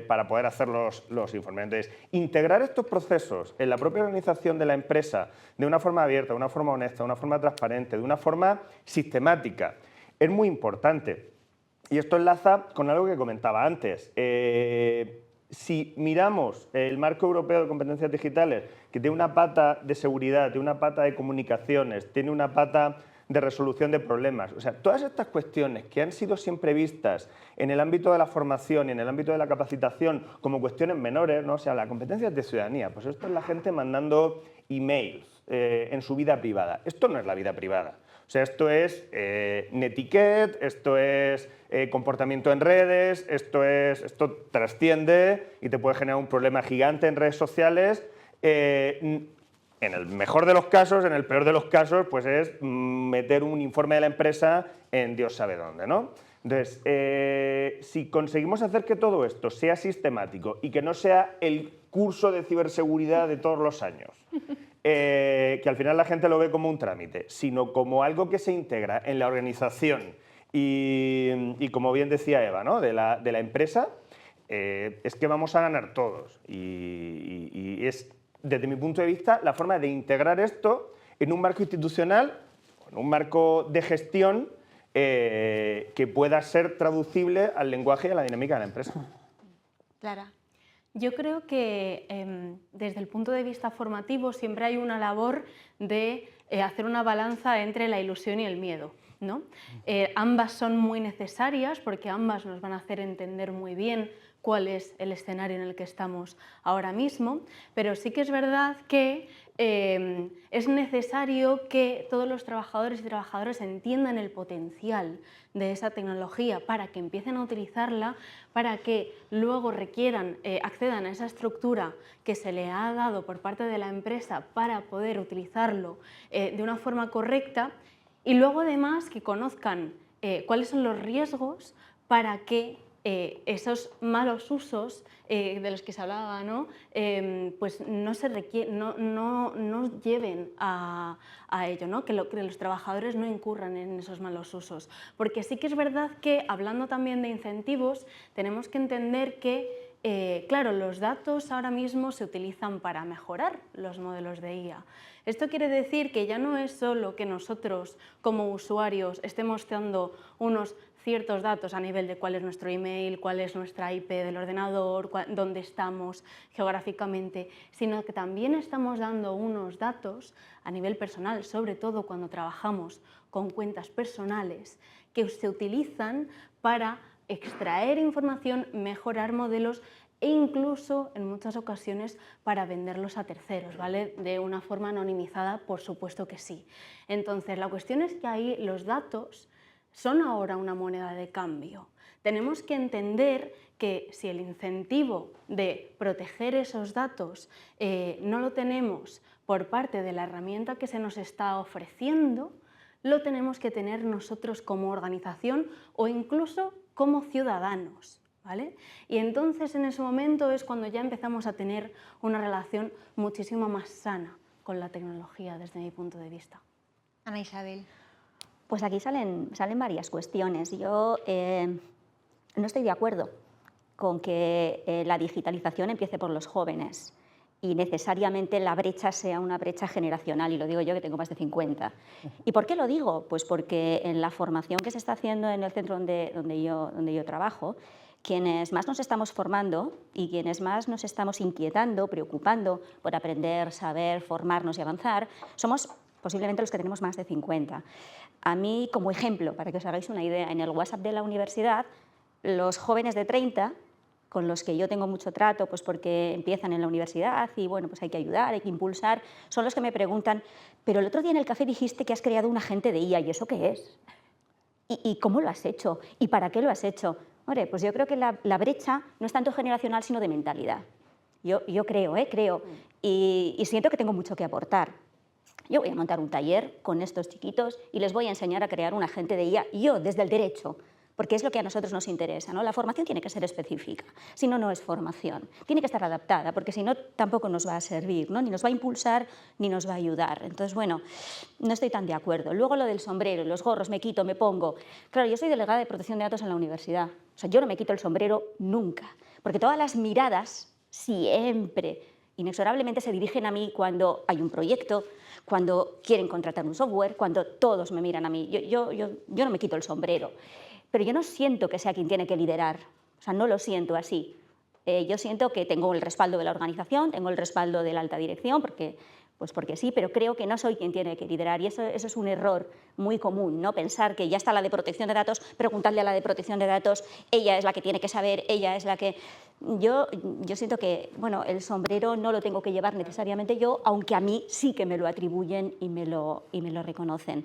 para poder hacer los informes. Entonces, integrar estos procesos en la propia organización de la empresa de una forma abierta, de una forma honesta, de una forma transparente, de una forma sistemática, es muy importante. Y esto enlaza con algo que comentaba antes. si miramos el marco europeo de competencias digitales, que tiene una pata de seguridad, tiene una pata de comunicaciones, tiene una pata de resolución de problemas, o sea, todas estas cuestiones que han sido siempre vistas en el ámbito de la formación y en el ámbito de la capacitación como cuestiones menores, ¿no? O sea, la competencia de ciudadanía, pues esto es la gente mandando emails en su vida privada. Esto no es la vida privada. O sea, esto es netiquette, esto es comportamiento en redes, esto trasciende y te puede generar un problema gigante en redes sociales. En el mejor de los casos, en el peor de los casos, pues es meter un informe de la empresa en Dios sabe dónde, ¿no? Entonces, si conseguimos hacer que todo esto sea sistemático y que no sea el curso de ciberseguridad de todos los años, que al final la gente lo ve como un trámite, sino como algo que se integra en la organización y como bien decía Eva, ¿no? de la empresa, es que vamos a ganar todos. Y es, desde mi punto de vista, la forma de integrar esto en un marco institucional, en un marco de gestión que pueda ser traducible al lenguaje y a la dinámica de la empresa. Clara. Yo creo que desde el punto de vista formativo siempre hay una labor de hacer una balanza entre la ilusión y el miedo, ¿no? Ambas son muy necesarias porque ambas nos van a hacer entender muy bien cuál es el escenario en el que estamos ahora mismo, pero sí que es verdad que es necesario que todos los trabajadores y trabajadoras entiendan el potencial de esa tecnología para que empiecen a utilizarla, para que luego accedan a esa estructura que se le ha dado por parte de la empresa para poder utilizarlo de una forma correcta y luego además que conozcan cuáles son los riesgos para que esos malos usos de los que se hablaba, ¿no? Pues no lleven a ello, ¿no? Que los trabajadores no incurran en esos malos usos. Porque sí que es verdad que, hablando también de incentivos, tenemos que entender que, claro, los datos ahora mismo se utilizan para mejorar los modelos de IA. Esto quiere decir que ya no es solo que nosotros, como usuarios, estemos dando unos ciertos datos a nivel de cuál es nuestro email, cuál es nuestra IP del ordenador, dónde estamos geográficamente, sino que también estamos dando unos datos a nivel personal, sobre todo cuando trabajamos con cuentas personales, que se utilizan para extraer información, mejorar modelos e incluso, en muchas ocasiones, para venderlos a terceros, ¿vale? De una forma anonimizada, por supuesto que sí. Entonces, la cuestión es que ahí los datos son ahora una moneda de cambio. Tenemos que entender que si el incentivo de proteger esos datos no lo tenemos por parte de la herramienta que se nos está ofreciendo, lo tenemos que tener nosotros como organización o incluso como ciudadanos, ¿vale? Y entonces en ese momento es cuando ya empezamos a tener una relación muchísimo más sana con la tecnología desde mi punto de vista. Ana Isabel. Pues aquí salen varias cuestiones. Yo no estoy de acuerdo con que la digitalización empiece por los jóvenes y necesariamente la brecha sea una brecha generacional, y lo digo yo que tengo más de 50. ¿Y por qué lo digo? Pues porque en la formación que se está haciendo en el centro donde yo trabajo, quienes más nos estamos formando y quienes más nos estamos inquietando, preocupando por aprender, saber, formarnos y avanzar, somos posiblemente los que tenemos más de 50. A mí, como ejemplo, para que os hagáis una idea, en el WhatsApp de la universidad, los jóvenes de 30, con los que yo tengo mucho trato, pues porque empiezan en la universidad y bueno, pues hay que ayudar, hay que impulsar, son los que me preguntan, pero el otro día en el café dijiste que has creado un agente de IA, ¿y eso qué es? ¿Y cómo lo has hecho? ¿Y para qué lo has hecho? Hombre, pues yo creo que la brecha no es tanto generacional, sino de mentalidad. Yo creo, y siento que tengo mucho que aportar. Yo voy a montar un taller con estos chiquitos y les voy a enseñar a crear un agente de IA, yo desde el derecho, porque es lo que a nosotros nos interesa, ¿no? La formación tiene que ser específica, si no, no es formación. Tiene que estar adaptada, porque si no, tampoco nos va a servir, ¿no? Ni nos va a impulsar, ni nos va a ayudar. Entonces, bueno, no estoy tan de acuerdo. Luego lo del sombrero, los gorros, me quito, me pongo. Claro, yo soy delegada de protección de datos en la universidad. O sea, yo no me quito el sombrero nunca, porque todas las miradas siempre, inexorablemente se dirigen a mí cuando hay un proyecto, cuando quieren contratar un software, cuando todos me miran a mí. Yo no me quito el sombrero, pero yo no siento que sea quien tiene que liderar, o sea, no lo siento así. Yo siento que tengo el respaldo de la organización, tengo el respaldo de la alta dirección, porque sí, pero creo que no soy quien tiene que liderar, y eso es un error muy común, ¿no? Pensar que ya está la de protección de datos, preguntarle a la de protección de datos, ella es la que tiene que saber, ella es la que... Yo siento que, bueno, el sombrero no lo tengo que llevar necesariamente yo, aunque a mí sí que me lo atribuyen y me lo reconocen.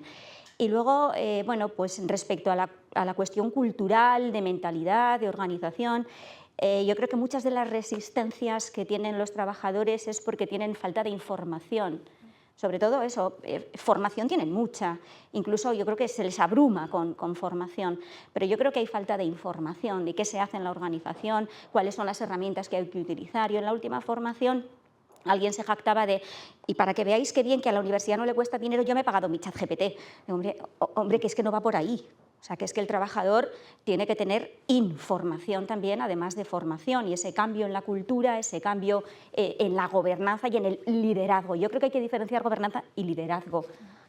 Y luego, bueno, pues respecto a la cuestión cultural, de mentalidad, de organización, yo creo que muchas de las resistencias que tienen los trabajadores es porque tienen falta de información. Sobre todo eso, formación tienen mucha, incluso yo creo que se les abruma con formación, pero yo creo que hay falta de información de qué se hace en la organización, cuáles son las herramientas que hay que utilizar. Yo en la última formación alguien se jactaba de, y para que veáis qué bien que a la universidad no le cuesta dinero, yo me he pagado mi ChatGPT. Hombre, que es que no va por ahí. O sea, que es que el trabajador tiene que tener información también, además de formación, y ese cambio en la cultura, ese cambio en la gobernanza y en el liderazgo. Yo creo que hay que diferenciar gobernanza y liderazgo.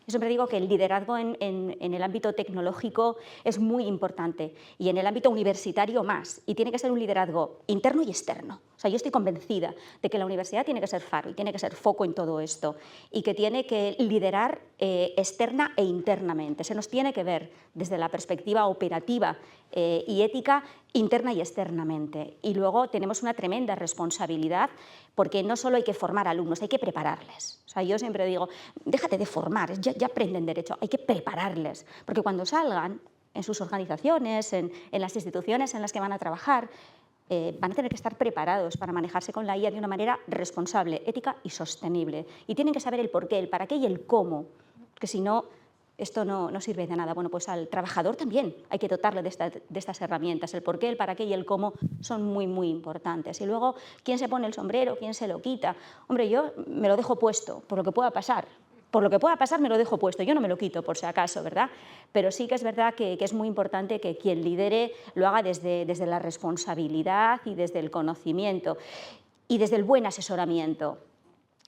Yo siempre digo que el liderazgo en el ámbito tecnológico es muy importante, y en el ámbito universitario más, y tiene que ser un liderazgo interno y externo. O sea, yo estoy convencida de que la universidad tiene que ser faro y tiene que ser foco en todo esto, y que tiene que liderar externa e internamente. Se nos tiene que ver desde la perspectiva operativa y ética, interna y externamente. Y luego tenemos una tremenda responsabilidad, porque no solo hay que formar alumnos, hay que prepararles. O sea, yo siempre digo, déjate de formar, ya aprenden derecho, hay que prepararles, porque cuando salgan en sus organizaciones, en las instituciones en las que van a trabajar, van a tener que estar preparados para manejarse con la IA de una manera responsable, ética y sostenible. Y tienen que saber el porqué, el para qué y el cómo, porque si no, esto no sirve de nada. Bueno, pues al trabajador también hay que dotarle de estas herramientas. El porqué, el para qué y el cómo son muy, muy importantes. Y luego, ¿quién se pone el sombrero? ¿Quién se lo quita? Hombre, yo me lo dejo puesto, por lo que pueda pasar. Por lo que pueda pasar me lo dejo puesto, yo no me lo quito por si acaso, ¿verdad? Pero sí que es verdad que es muy importante que quien lidere lo haga desde la responsabilidad y desde el conocimiento y desde el buen asesoramiento.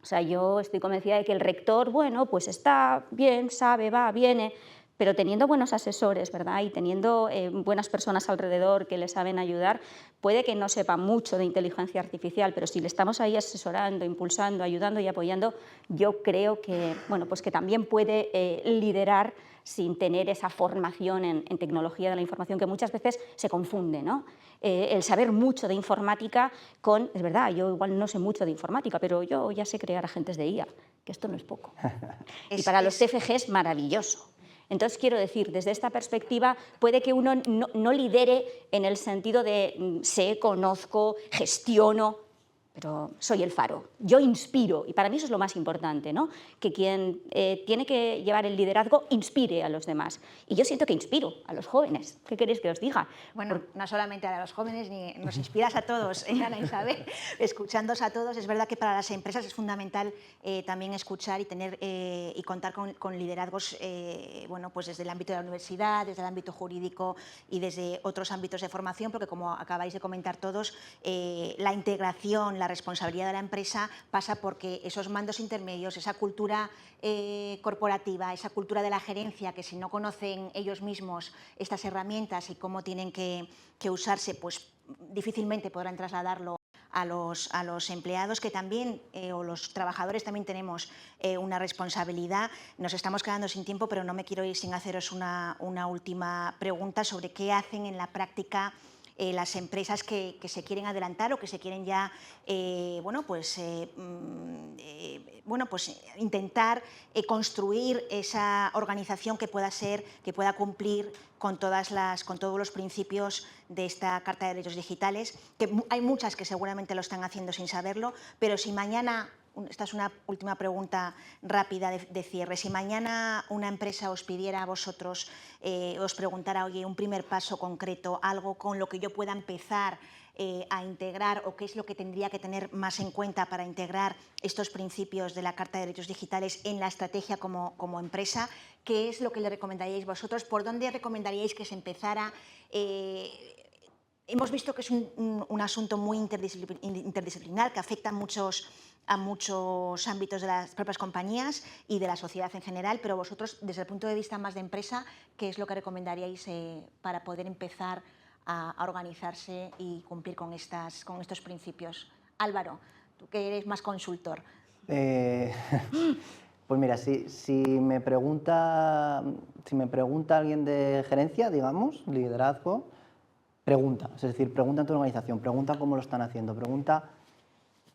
O sea, yo estoy convencida de que el rector, bueno, pues está bien, sabe, va, viene, pero teniendo buenos asesores, ¿verdad? Y teniendo buenas personas alrededor que le saben ayudar, puede que no sepa mucho de inteligencia artificial, pero si le estamos ahí asesorando, impulsando, ayudando y apoyando, yo creo que, bueno, pues que también puede liderar sin tener esa formación en tecnología de la información, que muchas veces se confunde, ¿no? El saber mucho de informática con, es verdad, yo igual no sé mucho de informática, pero yo ya sé crear agentes de IA, que esto no es poco. Y para los TFG es maravilloso. Entonces, quiero decir, desde esta perspectiva, puede que uno no lidere en el sentido de sé, conozco, gestiono, pero soy el faro, yo inspiro, y para mí eso es lo más importante, ¿no? Que quien tiene que llevar el liderazgo inspire a los demás. Y yo siento que inspiro a los jóvenes. ¿Qué queréis que os diga? Bueno, no solamente a los jóvenes, nos inspiras a todos, Ana Isabel, escuchándos a todos. Es verdad que para las empresas es fundamental también escuchar y tener y contar con liderazgos, bueno, pues desde el ámbito de la universidad, desde el ámbito jurídico y desde otros ámbitos de formación, porque como acabáis de comentar todos, la integración, la responsabilidad de la empresa pasa porque esos mandos intermedios, esa cultura corporativa, esa cultura de la gerencia, que si no conocen ellos mismos estas herramientas y cómo tienen que usarse, pues difícilmente podrán trasladarlo a los empleados, que también, o los trabajadores también tenemos una responsabilidad. Nos estamos quedando sin tiempo, pero no me quiero ir sin haceros una última pregunta sobre qué hacen en la práctica las empresas que se quieren adelantar o que se quieren ya bueno, pues intentar construir esa organización que pueda cumplir con todos los principios de esta Carta de Derechos Digitales, que hay muchas que seguramente lo están haciendo sin saberlo, pero si mañana, esta es una última pregunta rápida de cierre, si mañana una empresa os pidiera a vosotros, os preguntara, oye, un primer paso concreto, algo con lo que yo pueda empezar a integrar, o qué es lo que tendría que tener más en cuenta para integrar estos principios de la Carta de Derechos Digitales en la estrategia como empresa, ¿qué es lo que le recomendaríais vosotros? ¿Por dónde recomendaríais que se empezara? Hemos visto que es un asunto muy interdisciplinar, que afecta a muchos ámbitos de las propias compañías y de la sociedad en general, pero vosotros, desde el punto de vista más de empresa, ¿qué es lo que recomendaríais para poder empezar a organizarse y cumplir con estos principios. Álvaro, tú que eres más consultor. Pues mira, si me pregunta alguien de gerencia, digamos, liderazgo, pregunta. Es decir, pregunta en tu organización, pregunta cómo lo están haciendo, pregunta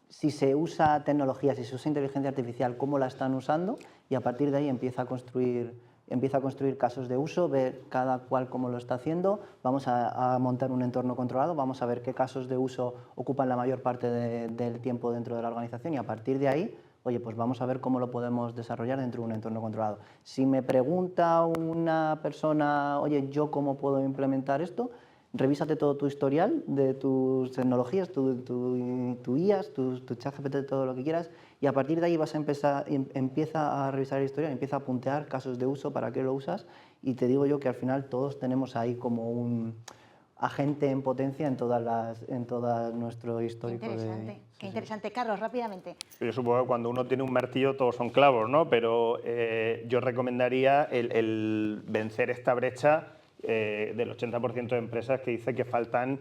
si se usa tecnología, si se usa inteligencia artificial, cómo la están usando, y a partir de ahí empieza a construir casos de uso, ver cada cual cómo lo está haciendo, vamos a montar un entorno controlado, vamos a ver qué casos de uso ocupan la mayor parte del tiempo dentro de la organización, y a partir de ahí, oye, pues vamos a ver cómo lo podemos desarrollar dentro de un entorno controlado. Si me pregunta una persona, oye, ¿yo cómo puedo implementar esto? Revísate todo tu historial de tus tecnologías, tu IAS, tu ChatGPT, todo lo que quieras, y a partir de ahí empieza a revisar el historial, empieza a puntear casos de uso, para qué lo usas, y te digo yo que al final todos tenemos ahí como un agente en potencia en todo nuestro histórico. Qué interesante. Carlos, rápidamente. Yo supongo que cuando uno tiene un martillo todos son clavos, ¿no? Pero yo recomendaría el vencer esta brecha del 80% de empresas que dice que faltan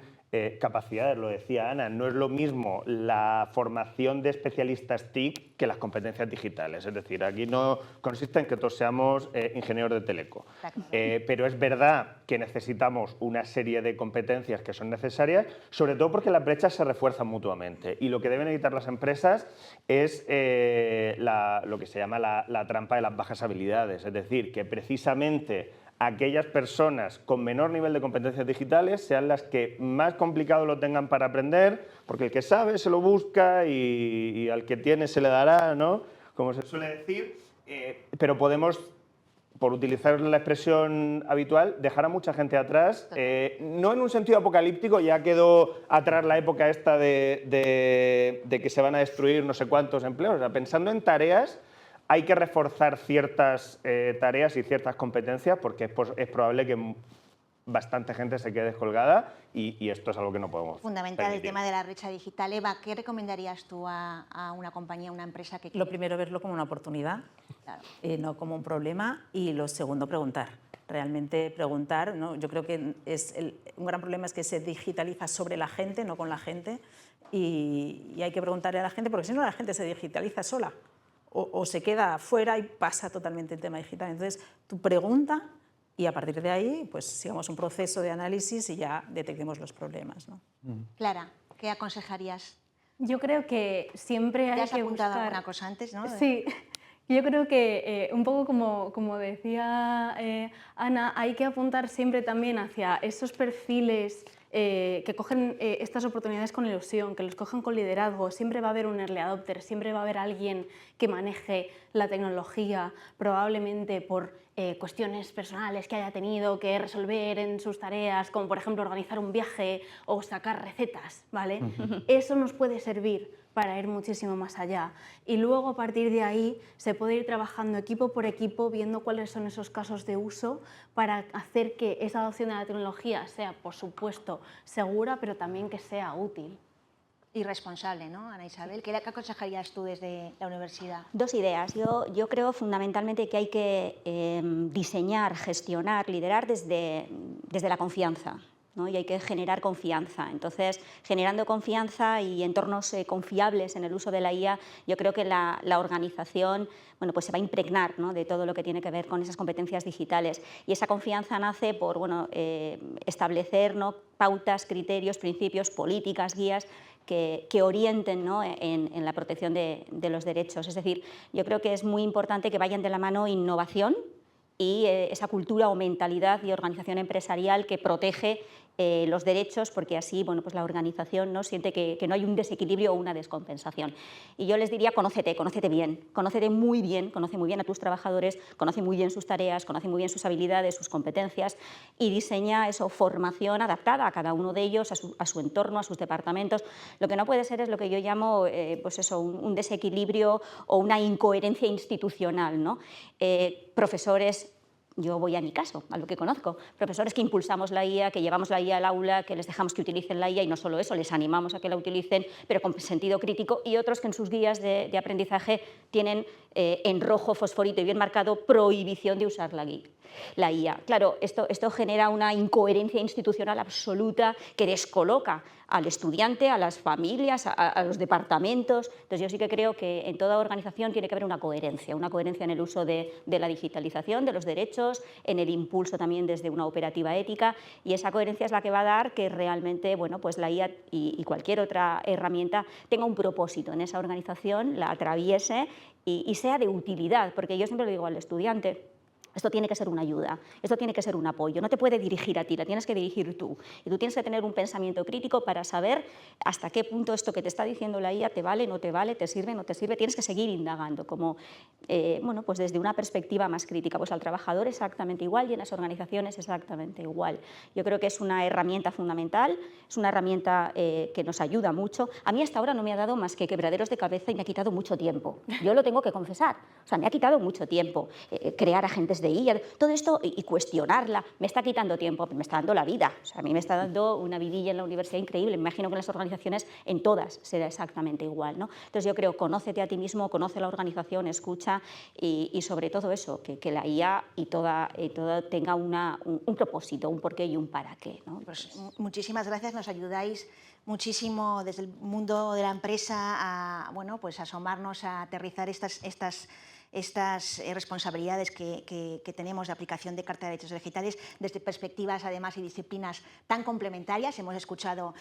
capacidades, lo decía Ana, no es lo mismo la formación de especialistas TIC que las competencias digitales, es decir, aquí no consiste en que todos seamos ingenieros de teleco, pero es verdad que necesitamos una serie de competencias que son necesarias, sobre todo porque las brechas se refuerzan mutuamente, y lo que deben evitar las empresas es lo que se llama la trampa de las bajas habilidades, es decir, que precisamente aquellas personas con menor nivel de competencias digitales sean las que más complicado lo tengan para aprender, porque el que sabe se lo busca y al que tiene se le dará, ¿no? Como se suele decir, pero podemos, por utilizar la expresión habitual, dejar a mucha gente atrás, no en un sentido apocalíptico, ya quedó atrás la época esta de que se van a destruir no sé cuántos empleos, o sea, pensando en tareas. Hay que reforzar ciertas tareas y ciertas competencias porque es probable que bastante gente se quede descolgada y esto es algo que no podemos Fundamental permitir. el tema de la brecha digital. Eva, ¿qué recomendarías tú a una compañía, a una empresa que Lo primero, verlo como una oportunidad, Claro. no como un problema, y lo segundo, preguntar. Realmente preguntar, ¿no? Yo creo que un gran problema es que se digitaliza sobre la gente, no con la gente, y hay que preguntarle a la gente, porque si no la gente se digitaliza sola. O se queda fuera y pasa totalmente el tema digital. Entonces, tú pregunta y a partir de ahí, pues sigamos un proceso de análisis y ya detectemos los problemas, ¿no? Clara, ¿qué aconsejarías? Yo creo que siempre ¿Te hay has que apuntado buscar... alguna cosa antes, no? Sí, yo creo que un poco como decía Ana, hay que apuntar siempre también hacia esos perfiles que cogen estas oportunidades con ilusión, que los cogen con liderazgo. Siempre va a haber un early adopter, siempre va a haber alguien que maneje la tecnología, probablemente por cuestiones personales que haya tenido que resolver en sus tareas, como por ejemplo organizar un viaje o sacar recetas, ¿vale? Eso nos puede servir para ir muchísimo más allá. Y luego, a partir de ahí, se puede ir trabajando equipo por equipo, viendo cuáles son esos casos de uso para hacer que esa adopción de la tecnología sea, por supuesto, segura, pero también que sea útil. Y responsable, ¿no, Ana Isabel? ¿Qué aconsejarías tú desde la universidad? Dos ideas. Yo creo fundamentalmente que hay que diseñar, gestionar, liderar desde la confianza, ¿no? Y hay que generar confianza. Entonces, generando confianza y entornos confiables en el uso de la IA, yo creo que la organización, bueno, pues se va a impregnar, ¿no?, de todo lo que tiene que ver con esas competencias digitales. Y esa confianza nace por establecer, ¿no?, pautas, criterios, principios, políticas, guías que orienten, ¿no?, en la protección de los derechos. Es decir, yo creo que es muy importante que vayan de la mano innovación y esa cultura o mentalidad y organización empresarial que protege los derechos, porque así, bueno, pues la organización, ¿no?, siente que no hay un desequilibrio o una descompensación. Y yo les diría, conócete bien, conoce muy bien a tus trabajadores, conoce muy bien sus tareas, conoce muy bien sus habilidades, sus competencias, y diseña formación adaptada a cada uno de ellos, a su entorno, a sus departamentos. Lo que no puede ser es lo que yo llamo un desequilibrio o una incoherencia institucional, ¿no? Profesores Yo voy a mi caso, a lo que conozco. Profesores que impulsamos la IA, que llevamos la IA al aula, que les dejamos que utilicen la IA y no solo eso, les animamos a que la utilicen, pero con sentido crítico, y otros que en sus guías de aprendizaje tienen en rojo fosforito y bien marcado prohibición de usar la IA. Claro, esto genera una incoherencia institucional absoluta que descoloca al estudiante, a las familias, a los departamentos. Entonces yo sí que creo que en toda organización tiene que haber una coherencia en el uso de la digitalización, de los derechos, en el impulso también desde una operativa ética, y esa coherencia es la que va a dar que realmente, bueno, pues la IA y cualquier otra herramienta tenga un propósito en esa organización, la atraviese y sea de utilidad, porque yo siempre le digo al estudiante, esto tiene que ser una ayuda, esto tiene que ser un apoyo, no te puede dirigir a ti, la tienes que dirigir tú. Y tú tienes que tener un pensamiento crítico para saber hasta qué punto esto que te está diciendo la IA te vale, no te vale, te sirve, no te sirve. Tienes que seguir indagando, como, bueno, pues desde una perspectiva más crítica. Pues al trabajador exactamente igual y en las organizaciones exactamente igual. Yo creo que es una herramienta fundamental, es una herramienta que nos ayuda mucho. A mí hasta ahora no me ha dado más que quebraderos de cabeza y me ha quitado mucho tiempo. Yo lo tengo que confesar. O sea, me ha quitado mucho tiempo crear agentes de IA, todo esto y cuestionarla, me está quitando tiempo, me está dando la vida, o sea, a mí me está dando una vidilla en la universidad increíble, me imagino que en las organizaciones, en todas, será exactamente igual, ¿no? Entonces yo creo, conócete a ti mismo, conoce la organización, escucha y sobre todo eso, que la IA y toda tenga un propósito, un porqué y un para qué, ¿no? Pues muchísimas gracias, nos ayudáis muchísimo desde el mundo de la empresa a, bueno, pues asomarnos a aterrizar estas responsabilidades que tenemos de aplicación de Carta de Derechos Digitales desde perspectivas además y disciplinas tan complementarias. Hemos escuchado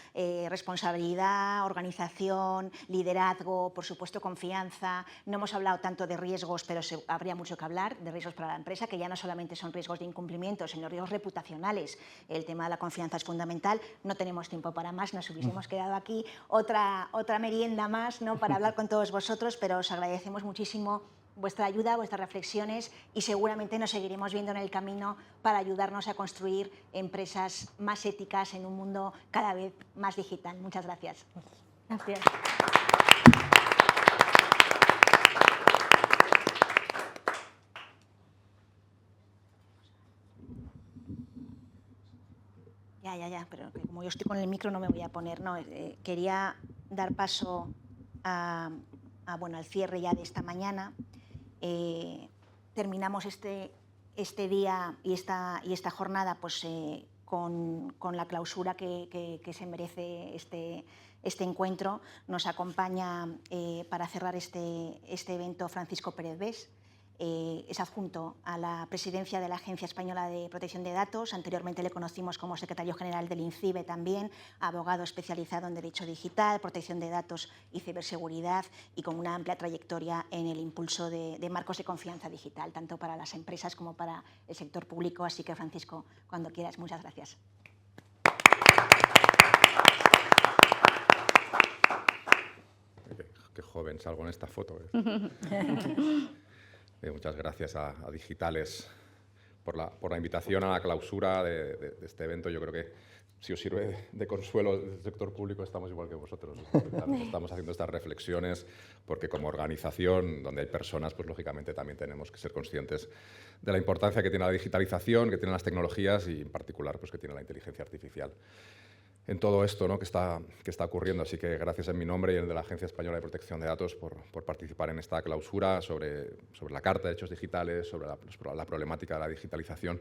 responsabilidad, organización, liderazgo, por supuesto confianza. No hemos hablado tanto de riesgos, pero habría mucho que hablar de riesgos para la empresa, que ya no solamente son riesgos de incumplimiento, sino riesgos reputacionales. El tema de la confianza es fundamental. No tenemos tiempo para más, nos hubiésemos quedado aquí otra merienda más, ¿no?, para hablar con todos vosotros, pero os agradecemos muchísimo vuestra ayuda, vuestras reflexiones, y seguramente nos seguiremos viendo en el camino para ayudarnos a construir empresas más éticas en un mundo cada vez más digital. Muchas gracias. Gracias. Ya, pero como yo estoy con el micro no me voy a poner. No, quería dar paso al cierre ya de esta mañana. Terminamos este día y esta jornada pues, con la clausura que se merece este encuentro. Nos acompaña para cerrar este evento Francisco Pérez Bés. Es adjunto a la presidencia de la Agencia Española de Protección de Datos. Anteriormente le conocimos como secretario general del INCIBE también, abogado especializado en Derecho Digital, Protección de Datos y Ciberseguridad, y con una amplia trayectoria en el impulso de marcos de confianza digital, tanto para las empresas como para el sector público. Así que, Francisco, cuando quieras, muchas gracias. Qué joven salgo en esta foto. Muchas gracias a Digitales por la invitación a la clausura de este evento. Yo creo que, si os sirve de consuelo, del sector público estamos igual que vosotros. Estamos haciendo estas reflexiones porque, como organización donde hay personas, pues lógicamente también tenemos que ser conscientes de la importancia que tiene la digitalización, que tienen las tecnologías y, en particular, pues que tiene la inteligencia artificial en todo esto, ¿no?, que está ocurriendo. Así que gracias en mi nombre y en el de la Agencia Española de Protección de Datos por participar en esta clausura sobre la Carta de Derechos Digitales, sobre la problemática de la digitalización.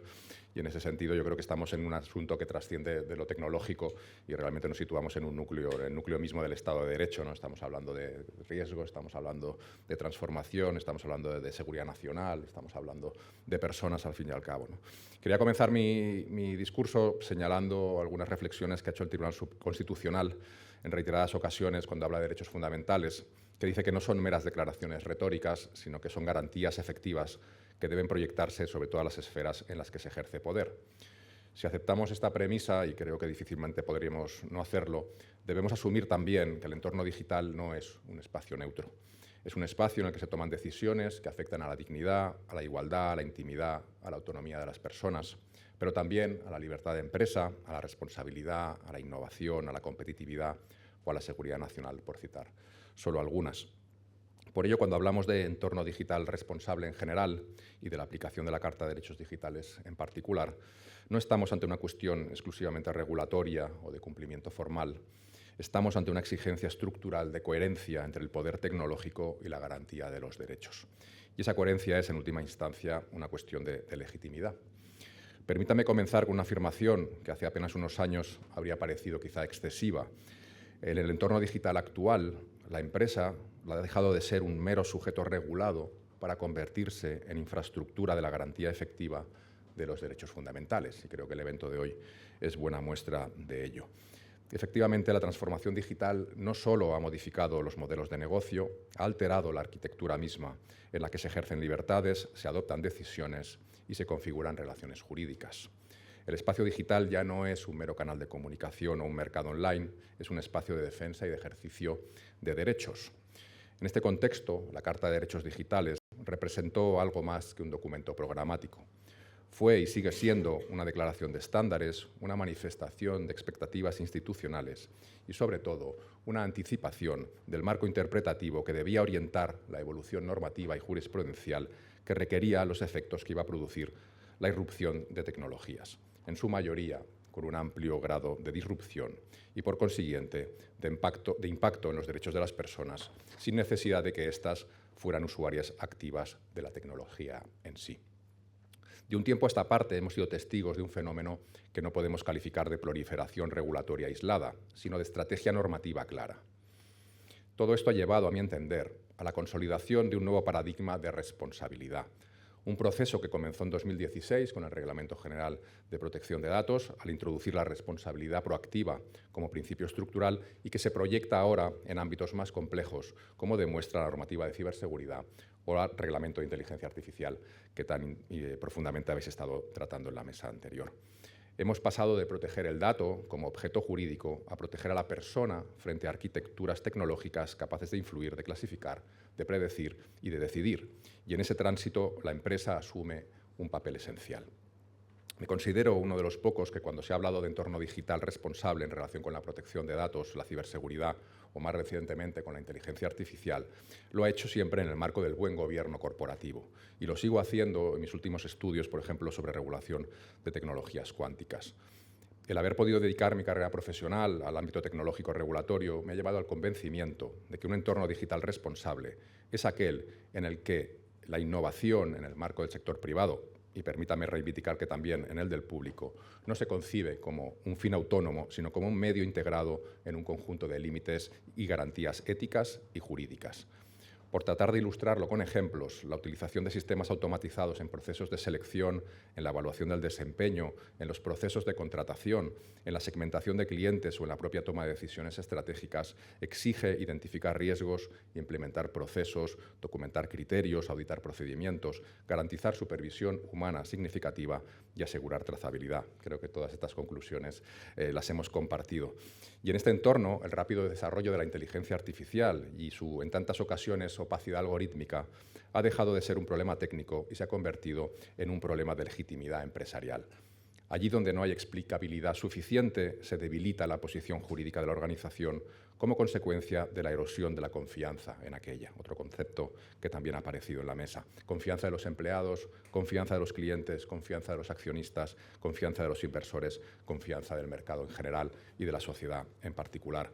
Y en ese sentido yo creo que estamos en un asunto que trasciende de lo tecnológico y realmente nos situamos en el núcleo mismo del Estado de Derecho, ¿no? Estamos hablando de riesgo, estamos hablando de transformación, estamos hablando de seguridad nacional, estamos hablando de personas al fin y al cabo, ¿no? Quería comenzar mi discurso señalando algunas reflexiones que ha hecho el Tribunal Constitucional en reiteradas ocasiones cuando habla de derechos fundamentales, que dice que no son meras declaraciones retóricas, sino que son garantías efectivas que deben proyectarse sobre todas las esferas en las que se ejerce poder. Si aceptamos esta premisa, y creo que difícilmente podríamos no hacerlo, debemos asumir también que el entorno digital no es un espacio neutro. Es un espacio en el que se toman decisiones que afectan a la dignidad, a la igualdad, a la intimidad, a la autonomía de las personas, pero también a la libertad de empresa, a la responsabilidad, a la innovación, a la competitividad o a la seguridad nacional, por citar solo algunas. Por ello, cuando hablamos de entorno digital responsable en general y de la aplicación de la Carta de Derechos Digitales en particular, no estamos ante una cuestión exclusivamente regulatoria o de cumplimiento formal. Estamos ante una exigencia estructural de coherencia entre el poder tecnológico y la garantía de los derechos. Y esa coherencia es, en última instancia, una cuestión de legitimidad. Permítame comenzar con una afirmación que hace apenas unos años habría parecido quizá excesiva. En el entorno digital actual, la empresa ha dejado de ser un mero sujeto regulado para convertirse en infraestructura de la garantía efectiva de los derechos fundamentales. Y creo que el evento de hoy es buena muestra de ello. Efectivamente, la transformación digital no solo ha modificado los modelos de negocio, ha alterado la arquitectura misma en la que se ejercen libertades, se adoptan decisiones y se configuran relaciones jurídicas. El espacio digital ya no es un mero canal de comunicación o un mercado online, es un espacio de defensa y de ejercicio de derechos. En este contexto, la Carta de Derechos Digitales representó algo más que un documento programático. Fue y sigue siendo una declaración de estándares, una manifestación de expectativas institucionales y, sobre todo, una anticipación del marco interpretativo que debía orientar la evolución normativa y jurisprudencial que requería los efectos que iba a producir la irrupción de tecnologías, en su mayoría con un amplio grado de disrupción y, por consiguiente, de impacto en los derechos de las personas, sin necesidad de que éstas fueran usuarias activas de la tecnología en sí. De un tiempo a esta parte hemos sido testigos de un fenómeno que no podemos calificar de proliferación regulatoria aislada, sino de estrategia normativa clara. Todo esto ha llevado, a mi entender, a la consolidación de un nuevo paradigma de responsabilidad, un proceso que comenzó en 2016 con el Reglamento General de Protección de Datos, al introducir la responsabilidad proactiva como principio estructural y que se proyecta ahora en ámbitos más complejos, como demuestra la normativa de ciberseguridad o el Reglamento de Inteligencia Artificial que tan profundamente habéis estado tratando en la mesa anterior. Hemos pasado de proteger el dato como objeto jurídico a proteger a la persona frente a arquitecturas tecnológicas capaces de influir, de clasificar, de predecir y de decidir. Y en ese tránsito la empresa asume un papel esencial. Me considero uno de los pocos que, cuando se ha hablado de entorno digital responsable en relación con la protección de datos, la ciberseguridad o más recientemente con la inteligencia artificial, lo ha hecho siempre en el marco del buen gobierno corporativo. Y lo sigo haciendo en mis últimos estudios, por ejemplo, sobre regulación de tecnologías cuánticas. El haber podido dedicar mi carrera profesional al ámbito tecnológico regulatorio me ha llevado al convencimiento de que un entorno digital responsable es aquel en el que la innovación en el marco del sector privado, y permítame reivindicar que también en el del público, no se concibe como un fin autónomo, sino como un medio integrado en un conjunto de límites y garantías éticas y jurídicas. Por tratar de ilustrarlo con ejemplos, la utilización de sistemas automatizados en procesos de selección, en la evaluación del desempeño, en los procesos de contratación, en la segmentación de clientes o en la propia toma de decisiones estratégicas, exige identificar riesgos, implementar procesos, documentar criterios, auditar procedimientos, garantizar supervisión humana significativa y asegurar trazabilidad. Creo que todas estas conclusiones las hemos compartido. Y en este entorno, el rápido desarrollo de la inteligencia artificial y su, en tantas ocasiones, opacidad algorítmica ha dejado de ser un problema técnico y se ha convertido en un problema de legitimidad empresarial. Allí donde no hay explicabilidad suficiente, se debilita la posición jurídica de la organización como consecuencia de la erosión de la confianza en aquella, otro concepto que también ha aparecido en la mesa. Confianza de los empleados, confianza de los clientes, confianza de los accionistas, confianza de los inversores, confianza del mercado en general y de la sociedad en particular.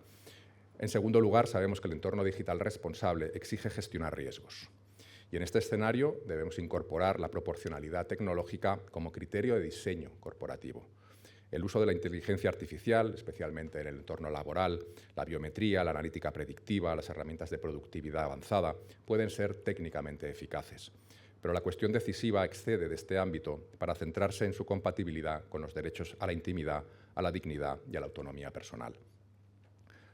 En segundo lugar, sabemos que el entorno digital responsable exige gestionar riesgos. Y en este escenario debemos incorporar la proporcionalidad tecnológica como criterio de diseño corporativo. El uso de la inteligencia artificial, especialmente en el entorno laboral, la biometría, la analítica predictiva, las herramientas de productividad avanzada, pueden ser técnicamente eficaces. Pero la cuestión decisiva excede de este ámbito para centrarse en su compatibilidad con los derechos a la intimidad, a la dignidad y a la autonomía personal.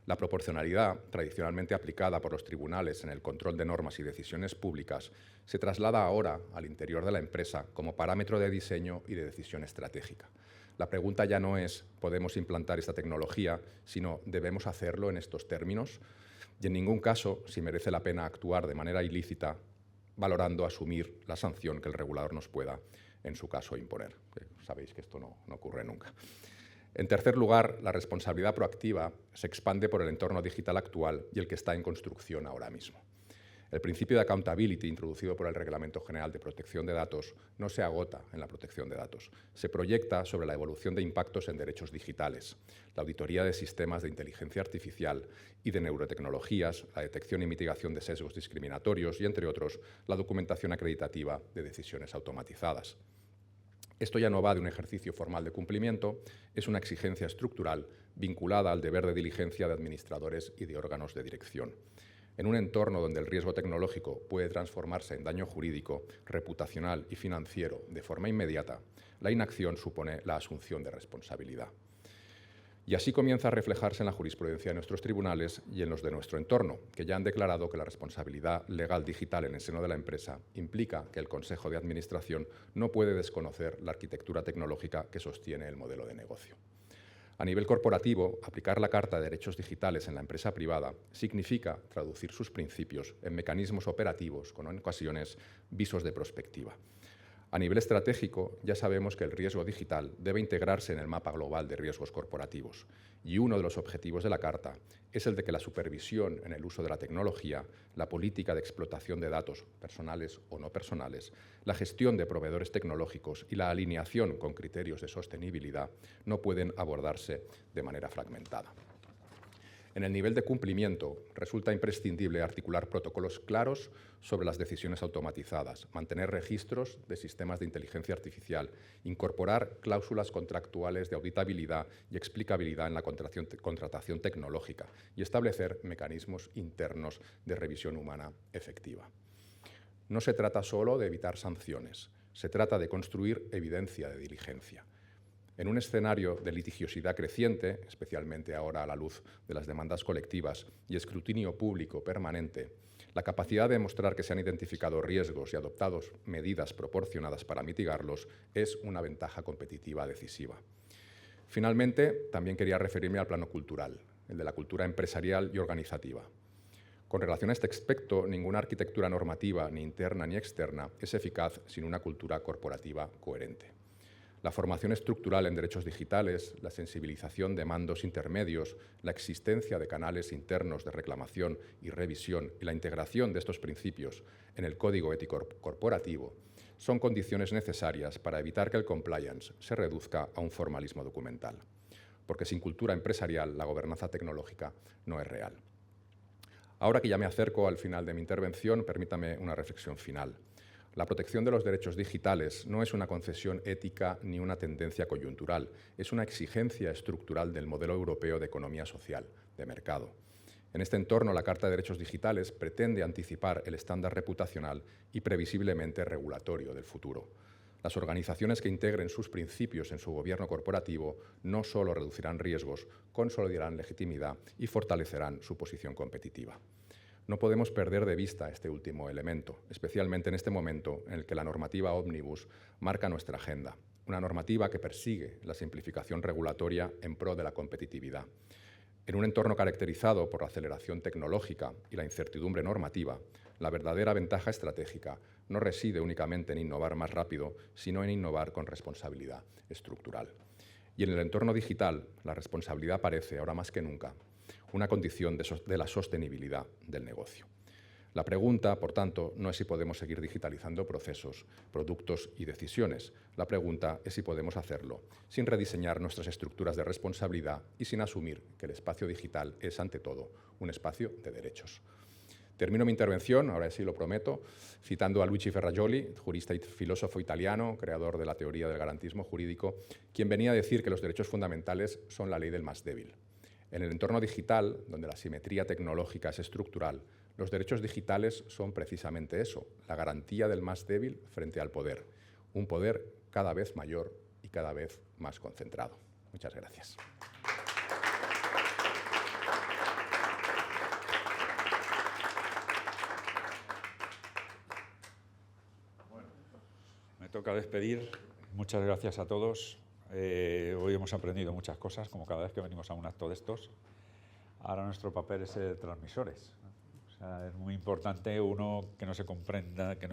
La proporcionalidad, tradicionalmente aplicada por los tribunales en el control de normas y decisiones públicas, se traslada ahora al interior de la empresa como parámetro de diseño y de decisión estratégica. La pregunta ya no es ¿podemos implantar esta tecnología?, sino ¿debemos hacerlo en estos términos? Y en ningún caso si merece la pena actuar de manera ilícita, valorando asumir la sanción que el regulador nos pueda, en su caso, imponer. Sabéis que esto no ocurre nunca. En tercer lugar, la responsabilidad proactiva se expande por el entorno digital actual y el que está en construcción ahora mismo. El principio de accountability introducido por el Reglamento General de Protección de Datos no se agota en la protección de datos, se proyecta sobre la evolución de impactos en derechos digitales, la auditoría de sistemas de inteligencia artificial y de neurotecnologías, la detección y mitigación de sesgos discriminatorios y, entre otros, la documentación acreditativa de decisiones automatizadas. Esto ya no va de un ejercicio formal de cumplimiento, es una exigencia estructural vinculada al deber de diligencia de administradores y de órganos de dirección. En un entorno donde el riesgo tecnológico puede transformarse en daño jurídico, reputacional y financiero de forma inmediata, la inacción supone la asunción de responsabilidad. Y así comienza a reflejarse en la jurisprudencia de nuestros tribunales y en los de nuestro entorno, que ya han declarado que la responsabilidad legal digital en el seno de la empresa implica que el Consejo de Administración no puede desconocer la arquitectura tecnológica que sostiene el modelo de negocio. A nivel corporativo, aplicar la Carta de Derechos Digitales en la empresa privada significa traducir sus principios en mecanismos operativos con, en ocasiones, visos de prospectiva. A nivel estratégico, ya sabemos que el riesgo digital debe integrarse en el mapa global de riesgos corporativos y uno de los objetivos de la Carta es el de que la supervisión en el uso de la tecnología, la política de explotación de datos personales o no personales, la gestión de proveedores tecnológicos y la alineación con criterios de sostenibilidad no pueden abordarse de manera fragmentada. En el nivel de cumplimiento, resulta imprescindible articular protocolos claros sobre las decisiones automatizadas, mantener registros de sistemas de inteligencia artificial, incorporar cláusulas contractuales de auditabilidad y explicabilidad en la contratación tecnológica y establecer mecanismos internos de revisión humana efectiva. No se trata solo de evitar sanciones, se trata de construir evidencia de diligencia. En un escenario de litigiosidad creciente, especialmente ahora a la luz de las demandas colectivas y escrutinio público permanente, la capacidad de demostrar que se han identificado riesgos y adoptado medidas proporcionadas para mitigarlos es una ventaja competitiva decisiva. Finalmente, también quería referirme al plano cultural, el de la cultura empresarial y organizativa. Con relación a este aspecto, ninguna arquitectura normativa, ni interna ni externa, es eficaz sin una cultura corporativa coherente. La formación estructural en derechos digitales, la sensibilización de mandos intermedios, la existencia de canales internos de reclamación y revisión y la integración de estos principios en el Código Ético Corporativo son condiciones necesarias para evitar que el compliance se reduzca a un formalismo documental, porque sin cultura empresarial la gobernanza tecnológica no es real. Ahora que ya me acerco al final de mi intervención, permítame una reflexión final. La protección de los derechos digitales no es una concesión ética ni una tendencia coyuntural, es una exigencia estructural del modelo europeo de economía social, de mercado. En este entorno, la Carta de Derechos Digitales pretende anticipar el estándar reputacional y previsiblemente regulatorio del futuro. Las organizaciones que integren sus principios en su gobierno corporativo no solo reducirán riesgos, consolidarán legitimidad y fortalecerán su posición competitiva. No podemos perder de vista este último elemento, especialmente en este momento en el que la normativa Omnibus marca nuestra agenda, una normativa que persigue la simplificación regulatoria en pro de la competitividad. En un entorno caracterizado por la aceleración tecnológica y la incertidumbre normativa, la verdadera ventaja estratégica no reside únicamente en innovar más rápido, sino en innovar con responsabilidad estructural. Y en el entorno digital, la responsabilidad parece, ahora más que nunca, una condición de la sostenibilidad del negocio. La pregunta, por tanto, no es si podemos seguir digitalizando procesos, productos y decisiones. La pregunta es si podemos hacerlo sin rediseñar nuestras estructuras de responsabilidad y sin asumir que el espacio digital es, ante todo, un espacio de derechos. Termino mi intervención, ahora sí lo prometo, citando a Luigi Ferrajoli, jurista y filósofo italiano, creador de la teoría del garantismo jurídico, quien venía a decir que los derechos fundamentales son la ley del más débil. En el entorno digital, donde la simetría tecnológica es estructural, los derechos digitales son precisamente eso, la garantía del más débil frente al poder, un poder cada vez mayor y cada vez más concentrado. Muchas gracias. Bueno, me toca despedir. Muchas gracias a todos. Hoy hemos aprendido muchas cosas, como cada vez que venimos a un acto de estos. Ahora nuestro papel es ser transmisores. O sea, es muy importante uno que no se comprenda, que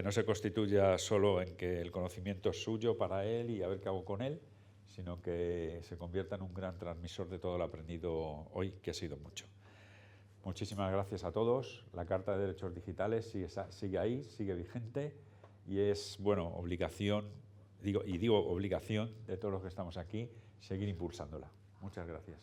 no se constituya solo en que el conocimiento es suyo para él y a ver qué hago con él, sino que se convierta en un gran transmisor de todo lo aprendido hoy, que ha sido mucho. Muchísimas gracias a todos. La Carta de Derechos Digitales sigue ahí, sigue vigente y es, bueno, obligación, digo obligación de todos los que estamos aquí, seguir impulsándola. Muchas gracias.